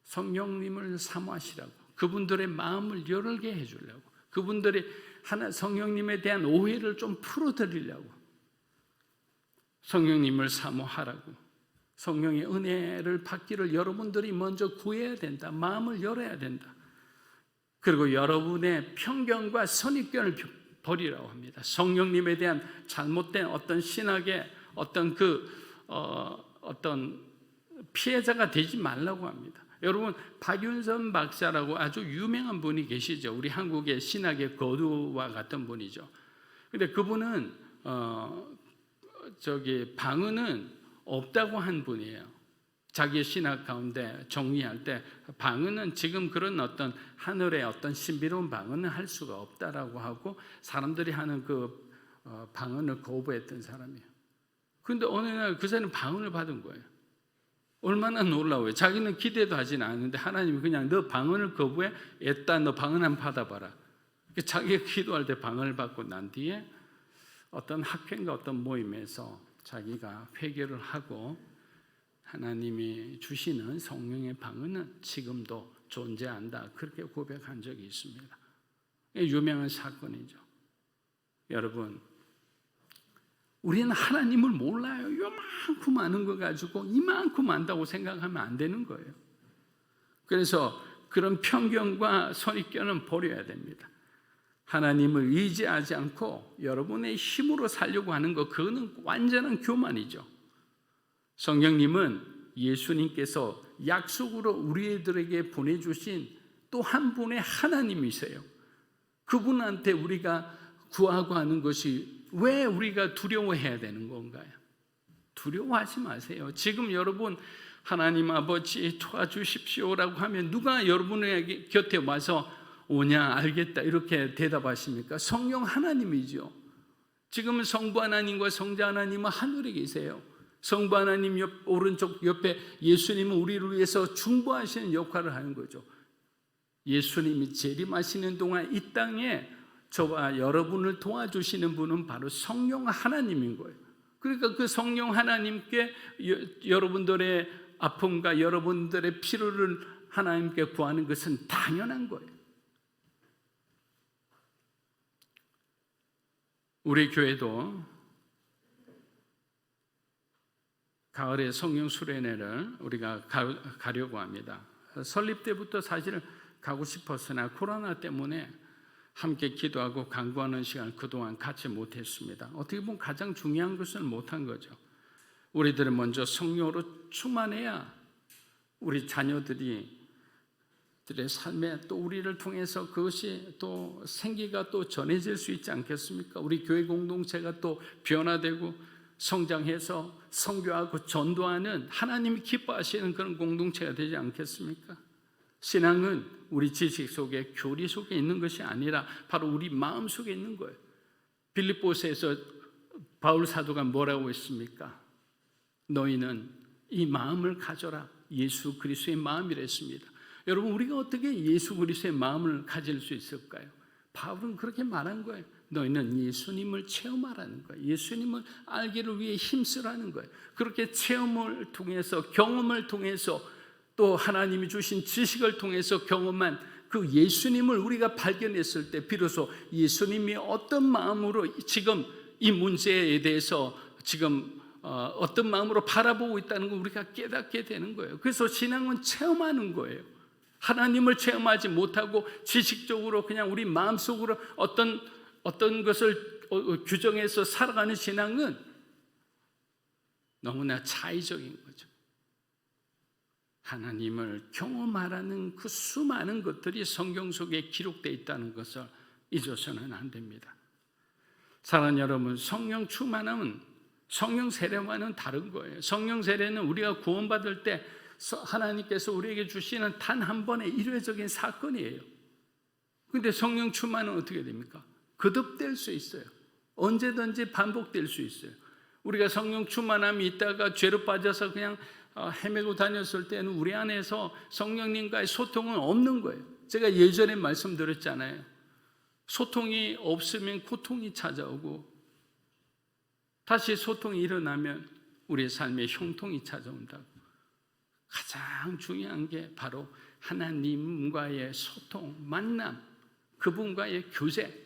성령님을 사모하시라고, 그분들의 마음을 열게 해주려고, 그분들이 성령님에 대한 오해를 좀 풀어드리려고, 성령님을 사모하라고, 성령의 은혜를 받기를 여러분들이 먼저 구해야 된다. 마음을 열어야 된다. 그리고 여러분의 편견과 선입견을 버리라고 합니다. 성령님에 대한 잘못된 어떤 신학의 어떤 어떤 피해자가 되지 말라고 합니다. 여러분, 박윤선 박사라고 아주 유명한 분이 계시죠. 우리 한국의 신학의 거두와 같은 분이죠. 근데 그분은 방언은 없다고 한 분이에요. 자기의 신학 가운데 정리할 때 방언은 지금 그런 어떤 하늘의 어떤 신비로운 방언은 할 수가 없다라고 하고 사람들이 하는 그 방언을 거부했던 사람이에요. 그런데 어느 날 그 사람은 방언을 받은 거예요. 얼마나 놀라워요. 자기는 기대도 하진 않았는데 하나님이 그냥 너 방언을 거부해? 일단 너 방언 한번 받아봐라. 자기가 기도할 때 방언을 받고 난 뒤에 어떤 학회인가 어떤 모임에서 자기가 회개를 하고 하나님이 주시는 성령의 방언은 지금도 존재한다. 그렇게 고백한 적이 있습니다. 유명한 사건이죠. 여러분, 우리는 하나님을 몰라요. 요만큼 아는 거 가지고 이만큼 안다고 생각하면 안 되는 거예요. 그래서 그런 편견과 선입견은 버려야 됩니다. 하나님을 의지하지 않고 여러분의 힘으로 살려고 하는 거, 그거는 완전한 교만이죠. 성령님은 예수님께서 약속으로 우리들에게 보내주신 또 한 분의 하나님이세요. 그분한테 우리가 구하고 하는 것이 왜 우리가 두려워해야 되는 건가요? 두려워하지 마세요. 지금 여러분 하나님 아버지 도와주십시오라고 하면 누가 여러분의 곁에 와서 오냐 알겠다 이렇게 대답하십니까? 성령 하나님이죠. 지금은 성부 하나님과 성자 하나님은 하늘에 계세요. 성부 하나님 오른쪽 옆에 예수님은 우리를 위해서 중보하시는 역할을 하는 거죠. 예수님이 재림하시는 동안 이 땅에 저와 여러분을 도와주시는 분은 바로 성령 하나님인 거예요. 그러니까 그 성령 하나님께 여러분들의 아픔과 여러분들의 필요를 하나님께 구하는 것은 당연한 거예요. 우리 교회도 가을에 성령 수련회를 우리가 가려고 합니다. 설립 때부터 사실 가고 싶었으나 코로나 때문에 함께 기도하고 간구하는 시간을 그동안 갖지 못했습니다. 어떻게 보면 가장 중요한 것은 못한 거죠. 우리들은 먼저 성령으로 충만해야 우리 자녀들이 들의 삶에 또 우리를 통해서 그것이 또 생기가 또 전해질 수 있지 않겠습니까? 우리 교회 공동체가 또 변화되고 성장해서 선교하고 전도하는 하나님이 기뻐하시는 그런 공동체가 되지 않겠습니까? 신앙은 우리 지식 속에 교리 속에 있는 것이 아니라 바로 우리 마음 속에 있는 거예요. 빌립보서에서 바울 사도가 뭐라고 했습니까? 너희는 이 마음을 가져라. 예수 그리스도의 마음이라 했습니다. 여러분, 우리가 어떻게 예수 그리스도의 마음을 가질 수 있을까요? 바울은 그렇게 말한 거예요. 너희는 예수님을 체험하라는 거예요. 예수님을 알기를 위해 힘쓰라는 거예요. 그렇게 체험을 통해서, 경험을 통해서, 또 하나님이 주신 지식을 통해서 경험한 그 예수님을 우리가 발견했을 때 비로소 예수님이 어떤 마음으로 지금 이 문제에 대해서 지금 어떤 마음으로 바라보고 있다는 걸 우리가 깨닫게 되는 거예요. 그래서 신앙은 체험하는 거예요. 하나님을 체험하지 못하고 지식적으로 그냥 우리 마음속으로 어떤 것을 규정해서 살아가는 신앙은 너무나 차이적인 거죠. 하나님을 경험하라는 그 수많은 것들이 성경 속에 기록되어 있다는 것을 잊어서는 안 됩니다. 사랑하는 여러분, 성령 충만함은 성령 세례와는 다른 거예요. 성령 세례는 우리가 구원받을 때 하나님께서 우리에게 주시는 단 한 번의 일회적인 사건이에요. 그런데 성령 충만은 어떻게 됩니까? 거듭될 수 있어요. 언제든지 반복될 수 있어요. 우리가 성령 충만함이 있다가 죄로 빠져서 그냥 헤매고 다녔을 때는 우리 안에서 성령님과의 소통은 없는 거예요. 제가 예전에 말씀드렸잖아요. 소통이 없으면 고통이 찾아오고 다시 소통이 일어나면 우리의 삶에 형통이 찾아온다고. 가장 중요한 게 바로 하나님과의 소통, 만남, 그분과의 교제,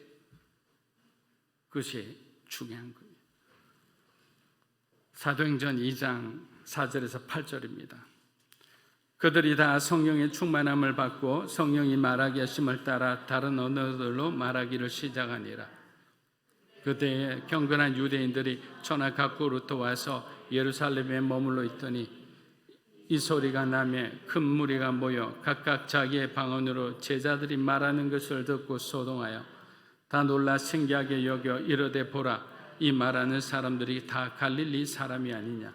그것이 중요한 거예요. 사도행전 2장 4절에서 8절입니다. 그들이 다 성령의 충만함을 받고 성령이 말하게 하심을 따라 다른 언어들로 말하기를 시작하니라. 그때에 경건한 유대인들이 천하 각국으로부터 와서 예루살렘에 머물러 있더니 이 소리가 나며 큰 무리가 모여 각각 자기의 방언으로 제자들이 말하는 것을 듣고 소동하여 다 놀라 신기하게 여겨 이르되 보라, 이 말하는 사람들이 다 갈릴리 사람이 아니냐.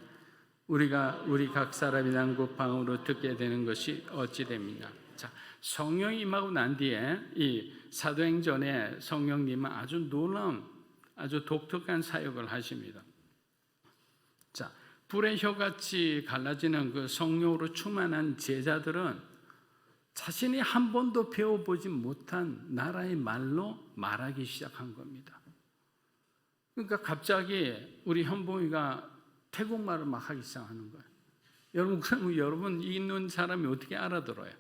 우리가 우리 각 사람이 난국 방언으로 듣게 되는 것이 어찌 됩니까? 자, 성령이 임하고 난 뒤에 이 사도행전에 성령님은 아주 놀라운, 아주 독특한 사역을 하십니다. 자, 불의 혀같이 갈라지는 그 성령으로 충만한 제자들은 자신이 한 번도 배워보지 못한 나라의 말로 말하기 시작한 겁니다. 그러니까 갑자기 우리 현봉이가 태국말을 막 하기 시작하는 거예요. 여러분, 그럼 여러분 있는 사람이 어떻게 알아들어요?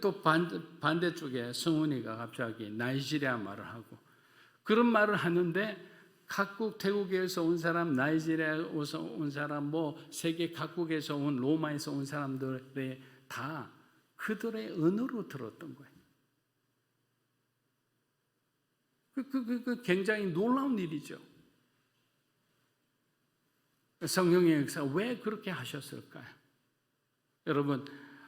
또 반대쪽에 성훈이가 갑자기 나이지리아 말을 하고 그런 말을 하는데 각국 태국에서 온 사람, 나이지리아에서 온 사람, 뭐 세계 각국에서 온 로마에서 온 사람들이 다 그들의 언어로 들었던 거예요. 그 굉장히 놀라운 일이죠. 성령의 역사 왜 그렇게 하셨을까요? 여러분,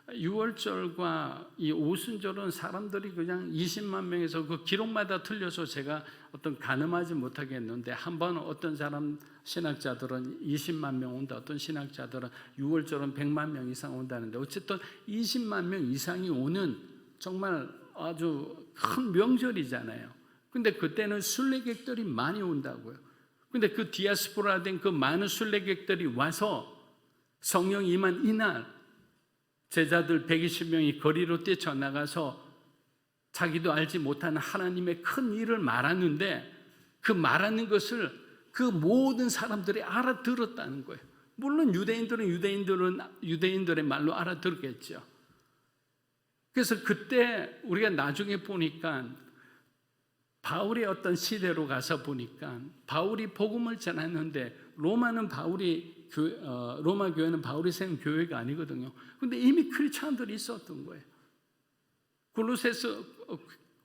6월절과 이 오순절은 사람들이 그냥 20만 명에서 그 기록마다 틀려서 제가 어떤 가늠하지 못하겠는데 한 번 어떤 사람 신학자들은 20만 명 온다, 어떤 신학자들은 6월절은 100만 명 이상 온다는데 어쨌든 20만 명 이상이 오는 정말 아주 큰 명절이잖아요. 근데 그때는 순례객들이 많이 온다고요. 근데 그 디아스포라 된 그 많은 순례객들이 와서 성령이 임한 이날 제자들 120명이 거리로 뛰쳐나가서 자기도 알지 못하는 하나님의 큰 일을 말하는데 그 말하는 것을 그 모든 사람들이 알아들었다는 거예요. 물론 유대인들의 말로 알아들었겠죠. 그래서 그때 우리가 나중에 보니까 바울의 어떤 시대로 가서 보니까 바울이 복음을 전했는데 로마 교회는 바울이 세운 교회가 아니거든요. 근데 이미 크리스찬들이 있었던 거예요.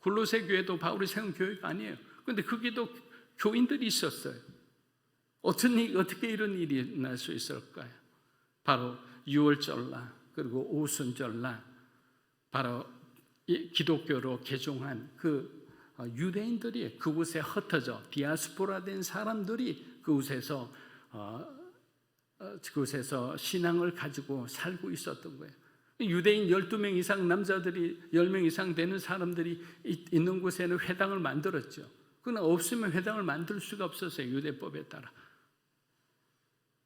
골로새 교회도 바울이 세운 교회가 아니에요. 근데 거기도 교인들이 있었어요. 어떻게 이런 일이 날 수 있을까요? 바로 유월절날 그리고 오순절날 바로 기독교로 개종한 그 유대인들이 그곳에 흩어져 디아스포라된 사람들이 그곳에서 신앙을 가지고 살고 있었던 거예요. 유대인 12명 이상 남자들이 10명 이상 되는 사람들이 있는 곳에는 회당을 만들었죠. 그러나 없으면 회당을 만들 수가 없었어요. 유대법에 따라.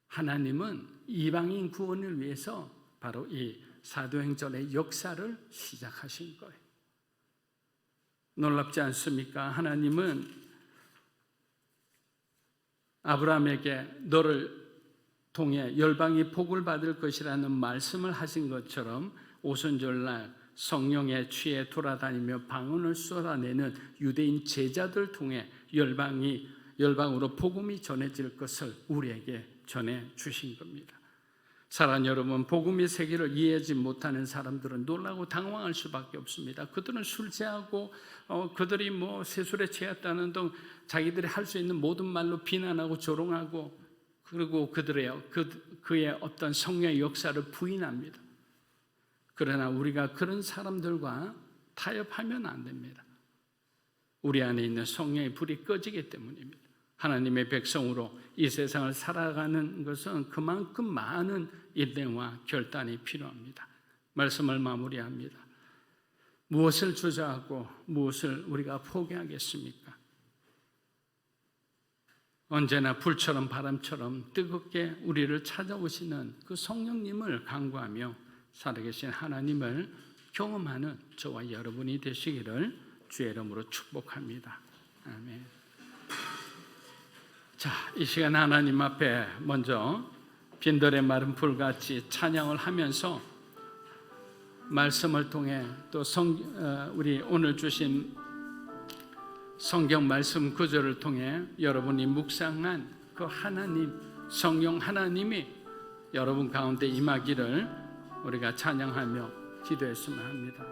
하나님은 이방인 구원을 위해서 바로 이 사도행전의 역사를 시작하신 거예요. 놀랍지 않습니까? 하나님은 아브라함에게 너를 통해 열방이 복을 받을 것이라는 말씀을 하신 것처럼 오순절날 성령에 취해 돌아다니며 방언을 쏟아내는 유대인 제자들 통해 열방으로 복음이 전해질 것을 우리에게 전해 주신 겁니다. 사랑하는 여러분, 복음의 세계를 이해하지 못하는 사람들은 놀라고 당황할 수밖에 없습니다. 그들은 술 취하고 그들이 세술에 취했다는 등 자기들이 할 수 있는 모든 말로 비난하고 조롱하고 그리고 그의 어떤 성령의 역사를 부인합니다. 그러나 우리가 그런 사람들과 타협하면 안 됩니다. 우리 안에 있는 성령의 불이 꺼지기 때문입니다. 하나님의 백성으로 이 세상을 살아가는 것은 그만큼 많은 인내와 결단이 필요합니다. 말씀을 마무리합니다. 무엇을 주저하고 무엇을 우리가 포기하겠습니까? 언제나 불처럼 바람처럼 뜨겁게 우리를 찾아오시는 그 성령님을 간구하며 살아계신 하나님을 경험하는 저와 여러분이 되시기를 주의 이름으로 축복합니다. 아멘. 자, 이 시간 하나님 앞에 먼저 빈들의 마른 불같이 찬양을 하면서 말씀을 통해 또 우리 오늘 주신 성경 말씀 구절을 통해 여러분이 묵상한 그 하나님, 성령 하나님이 여러분 가운데 임하기를 우리가 찬양하며 기도했으면 합니다.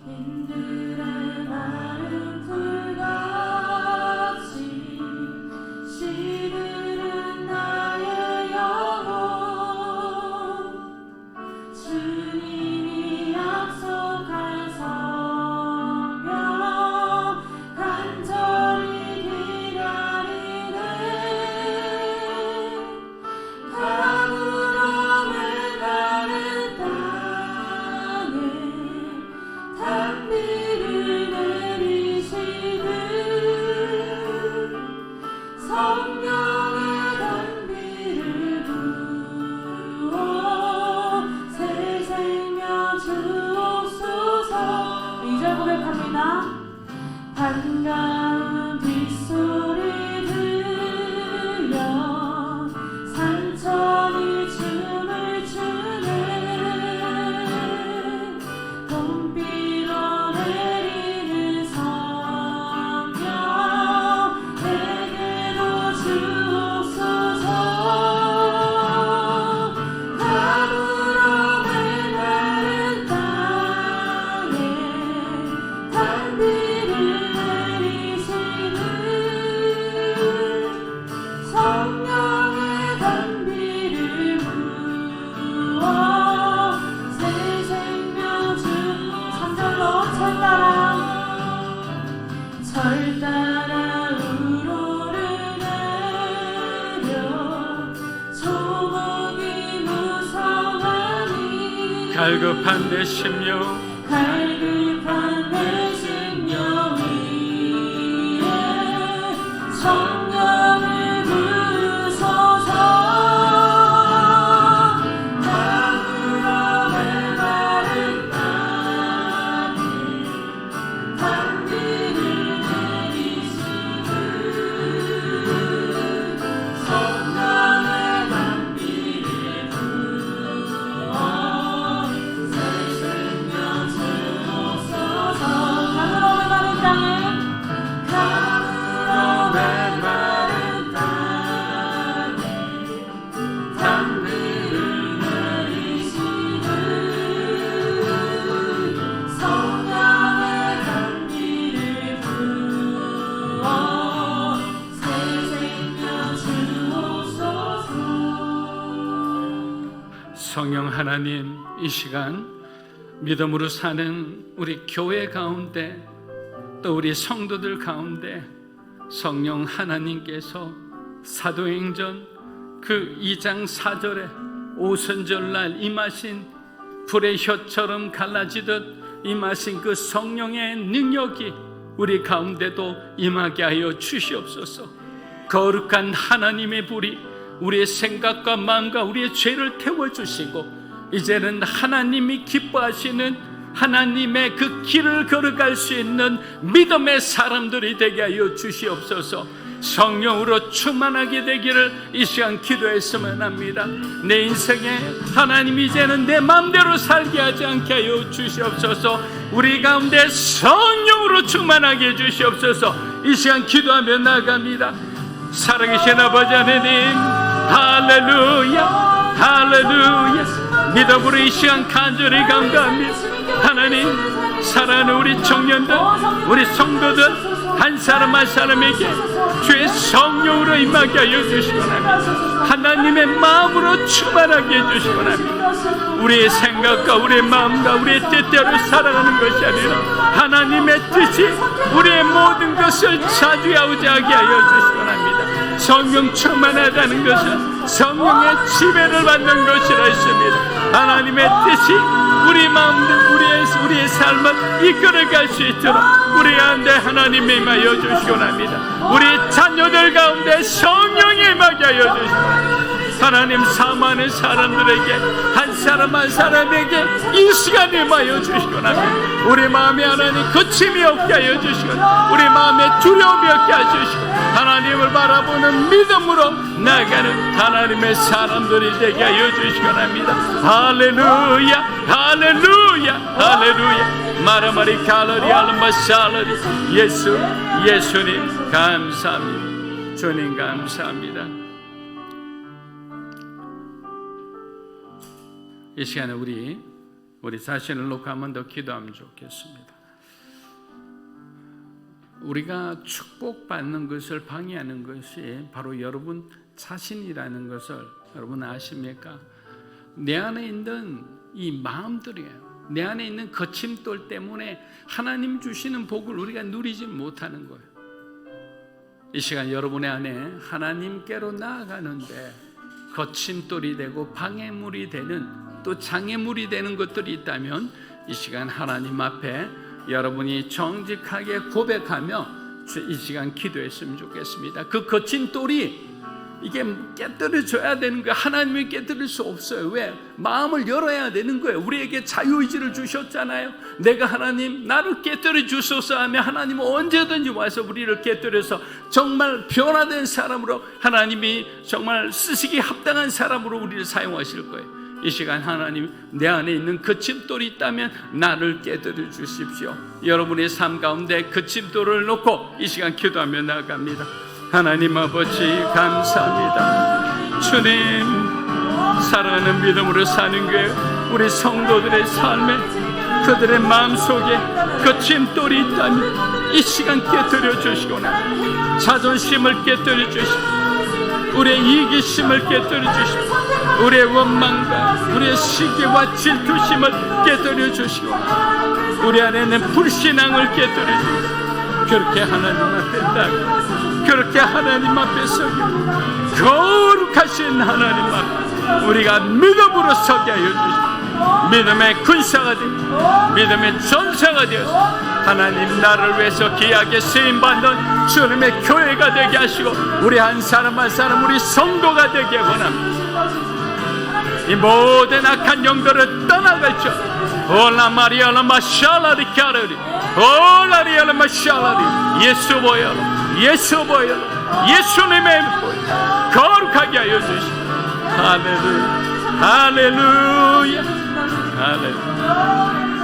빈들의 마른 불같이 시드는 나의 영혼 주님이 약속한 성령 간절히 기다리네 가물어 메마른 땅에 단비를 내리시듯 성령의 단비를 부어 새 생명 주옵소서. 2절 고백합니다. 반가운 빗소리 들려 산천이 춤을 추네 봄비로 내리는 성령 내게도 주옵소서. 가물어 메마른 땅에 단비를 내리시는 성령의 단비를 부어 새 생명 주 3절로 철 따라 우러를 내려 조목이 무성하니 갈급한 내 심령 갈급한 내 심령 위에 성령을 부으소서. 가물어 메마른 땅에 하나님, 이 시간 믿음으로 사는 우리 교회 가운데 또 우리 성도들 가운데 성령 하나님께서 사도행전 그 2장 4절에 오순절날 임하신 불의 혀처럼 갈라지듯 임하신 그 성령의 능력이 우리 가운데도 임하게 하여 주시옵소서. 거룩한 하나님의 불이 우리의 생각과 마음과 우리의 죄를 태워주시고 이제는 하나님이 기뻐하시는 하나님의 그 길을 걸어갈 수 있는 믿음의 사람들이 되게 하여 주시옵소서. 성령으로 충만하게 되기를 이 시간 기도했으면 합니다. 내 인생에 하나님 이제는 내 마음대로 살게 하지 않게 하여 주시옵소서. 우리 가운데 성령으로 충만하게 해 주시옵소서. 이 시간 기도하며 나아갑니다. 살아계신 아버지 하나님, 할렐루야, 할렐루야. 믿음으로 이 시간 간절히 감사합니다. 하나님, 사랑하는 우리 청년들, 우리 성도들 한 사람 한 사람에게 주의 성령으로 임하게 하여 주시기 바랍니다. 하나님의 마음으로 충만하게 해주시기 바랍니다. 우리의 생각과 우리의 마음과 우리의 뜻대로 살아가는 것이 아니라 하나님의 뜻이 우리의 모든 것을 차지하고자 하게 하여 주시기 바랍니다. 성령 충만하다는 것은 성령의 지배를 받는 것이라 했습니다. 하나님의 뜻이 우리 마음들, 우리의 삶을 이끌어갈 수 있도록 우리 가운데 하나님이 임하여 주시기 바랍니다. 우리 자녀들 가운데 성령이 임하게 하여 주시기 바랍니다. 하나님, 사모하는 사람들에게 한 사람 한 사람에게 이 시간에 임하여 주시기 바랍니다. 우리 마음에 하나님 거침이 없게 하여 주시고 우리 마음에 두려움이 없게 하시고 하나님을 바라보는 믿음으로 나아가는 하나님의 사람들이 되게 하여 주시기 바랍니다. 할렐루야, 할렐루야, 할렐루야. 마라마리 칼로리 알마샬로리. 예수님 감사합니다. 주님 감사합니다. 이 시간에 우리 자신을 놓고 한 번 더 기도하면 좋겠습니다. 우리가 축복받는 것을 방해하는 것이 바로 여러분 자신이라는 것을 여러분 아십니까? 내 안에 있는 이 마음들이에요. 내 안에 있는 거침돌 때문에 하나님 주시는 복을 우리가 누리지 못하는 거예요. 이 시간 여러분의 안에 하나님께로 나아가는데 거침돌이 되고 방해물이 되는 또 장애물이 되는 것들이 있다면 이 시간 하나님 앞에 여러분이 정직하게 고백하며 이 시간 기도했으면 좋겠습니다. 그 거친 돌이 이게 깨뜨려져야 되는 거예요. 하나님이 깨뜨릴 수 없어요. 왜? 마음을 열어야 되는 거예요. 우리에게 자유의지를 주셨잖아요. 내가 하나님 나를 깨뜨려 주소서 하면 하나님은 언제든지 와서 우리를 깨뜨려서 정말 변화된 사람으로 하나님이 정말 쓰시기 합당한 사람으로 우리를 사용하실 거예요. 이 시간 하나님, 내 안에 있는 거침돌이 있다면 나를 깨뜨려 주십시오. 여러분의 삶 가운데 거침돌을 놓고 이 시간 기도하며 나아갑니다. 하나님 아버지 감사합니다. 주님, 사랑하는 믿음으로 사는 교회 우리 성도들의 삶에 그들의 마음속에 거침돌이 있다면 이 시간 깨뜨려 주시거나 자존심을 깨뜨려 주시고 우리의 이기심을 깨뜨려 주시고 우리의 원망과 우리의 시기와 질투심을 깨뜨려 주시고 우리 안에 있는 불신앙을 깨뜨려 주시고 그렇게 하나님 앞에 딱 그렇게 하나님 앞에 서게 거룩하신 하나님 앞에 우리가 믿음으로 서게 하여 주시고 믿음의 군사가 되고 믿음의 전사가 되어서 하나님 나를 위해서 귀하게 쓰임받는 주님의 교회가 되게 하시고 우리 한 사람 한 사람 우리 성도가 되게 원합니다. 이 모든 악한 영들을 떠나갈죠. 올라 마리아라 마샬라리 카르리 올라리아라 마샬라리 예수 보여로 예수 보여로 예수님의 보여 거룩하게 하여 주시고 할렐루야 할렐루야 할렐루야.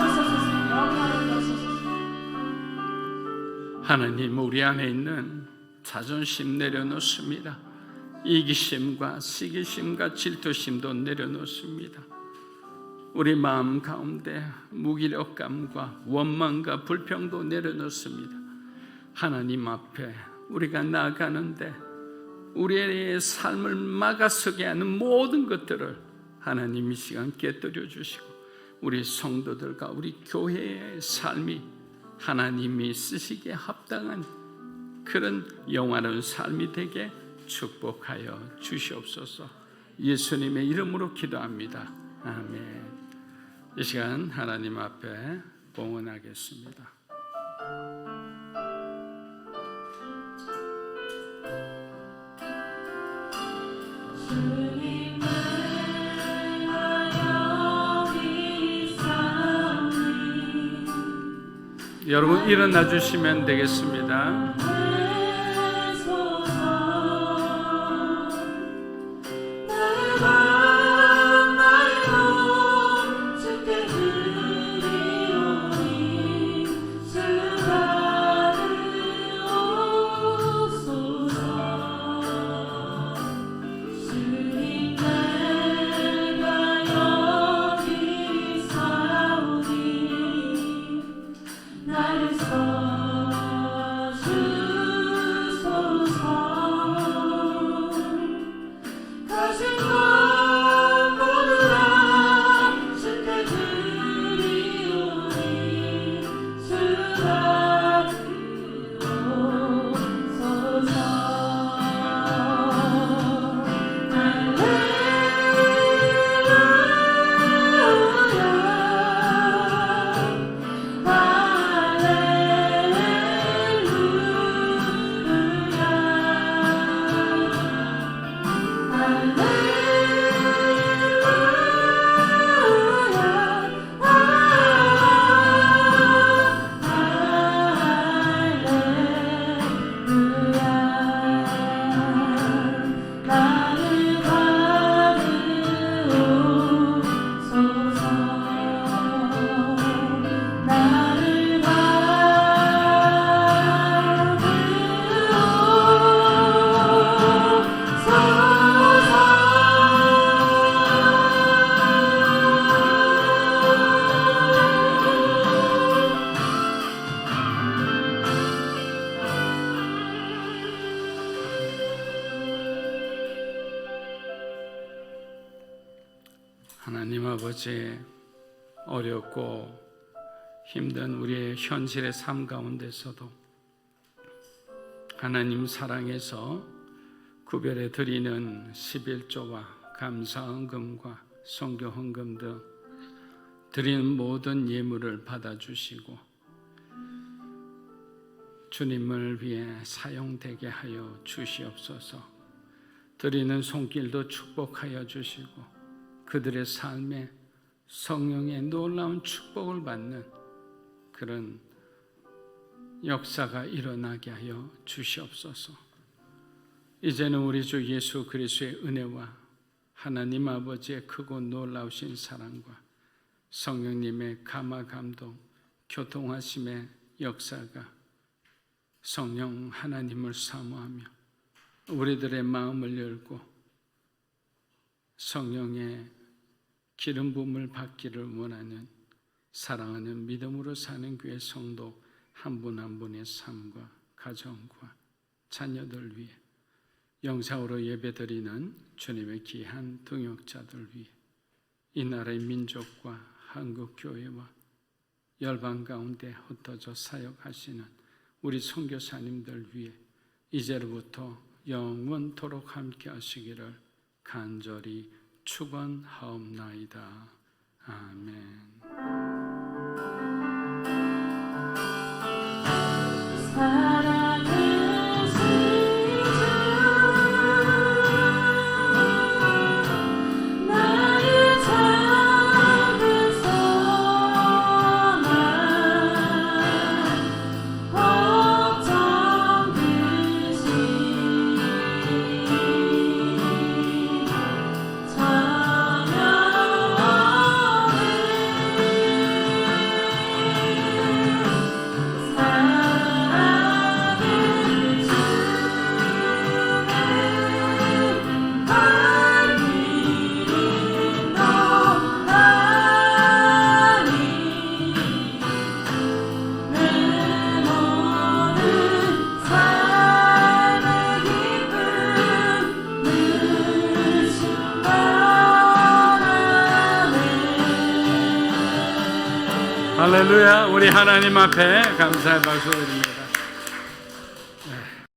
하나님, 우리 안에 있는 자존심 내려놓습니다. 이기심과 시기심과 질투심도 내려놓습니다. 우리 마음 가운데 무기력감과 원망과 불평도 내려놓습니다. 하나님 앞에 우리가 나아가는데 우리의 삶을 막아서게 하는 모든 것들을 하나님 이 시간 깨뜨려 주시고 우리 성도들과 우리 교회의 삶이 하나님이 쓰시기에 합당한 그런 영화로운 삶이 되게 축복하여 주시옵소서. 예수님의 이름으로 기도합니다. 아멘. 이 시간 하나님 앞에 봉헌하겠습니다. 여러분 일어나 주시면 되겠습니다. 하나님 아버지, 어렵고 힘든 우리의 현실의 삶 가운데서도 하나님 사랑해서 구별해 드리는 11조와 감사 헌금과 선교 헌금 등 드리는 모든 예물을 받아주시고 주님을 위해 사용되게 하여 주시옵소서. 드리는 손길도 축복하여 주시고 그들의 삶에 성령의 놀라운 축복을 받는 그런 역사가 일어나게 하여 주시옵소서. 이제는 우리 주 예수 그리스도의 은혜와 하나님 아버지의 크고 놀라우신 사랑과 성령님의 감화 감동 교통하심의 역사가 성령 하나님을 사모하며 우리들의 마음을 열고 성령의 기름 부음을 받기를 원하는 사랑하는 믿음으로 사는 교회 성도 한 분 한 분의 삶과 가정과 자녀들 위해 영상으로 예배드리는 주님의 귀한 동역자들 위해 이 나라의 민족과 한국 교회와 열방 가운데 흩어져 사역하시는 우리 선교사님들 위해 이제로부터 영원토록 함께 하시기를 간절히 축원하옵나이다. 아멘. 할렐루야. 우리 하나님 앞에 감사의 박수 드립니다.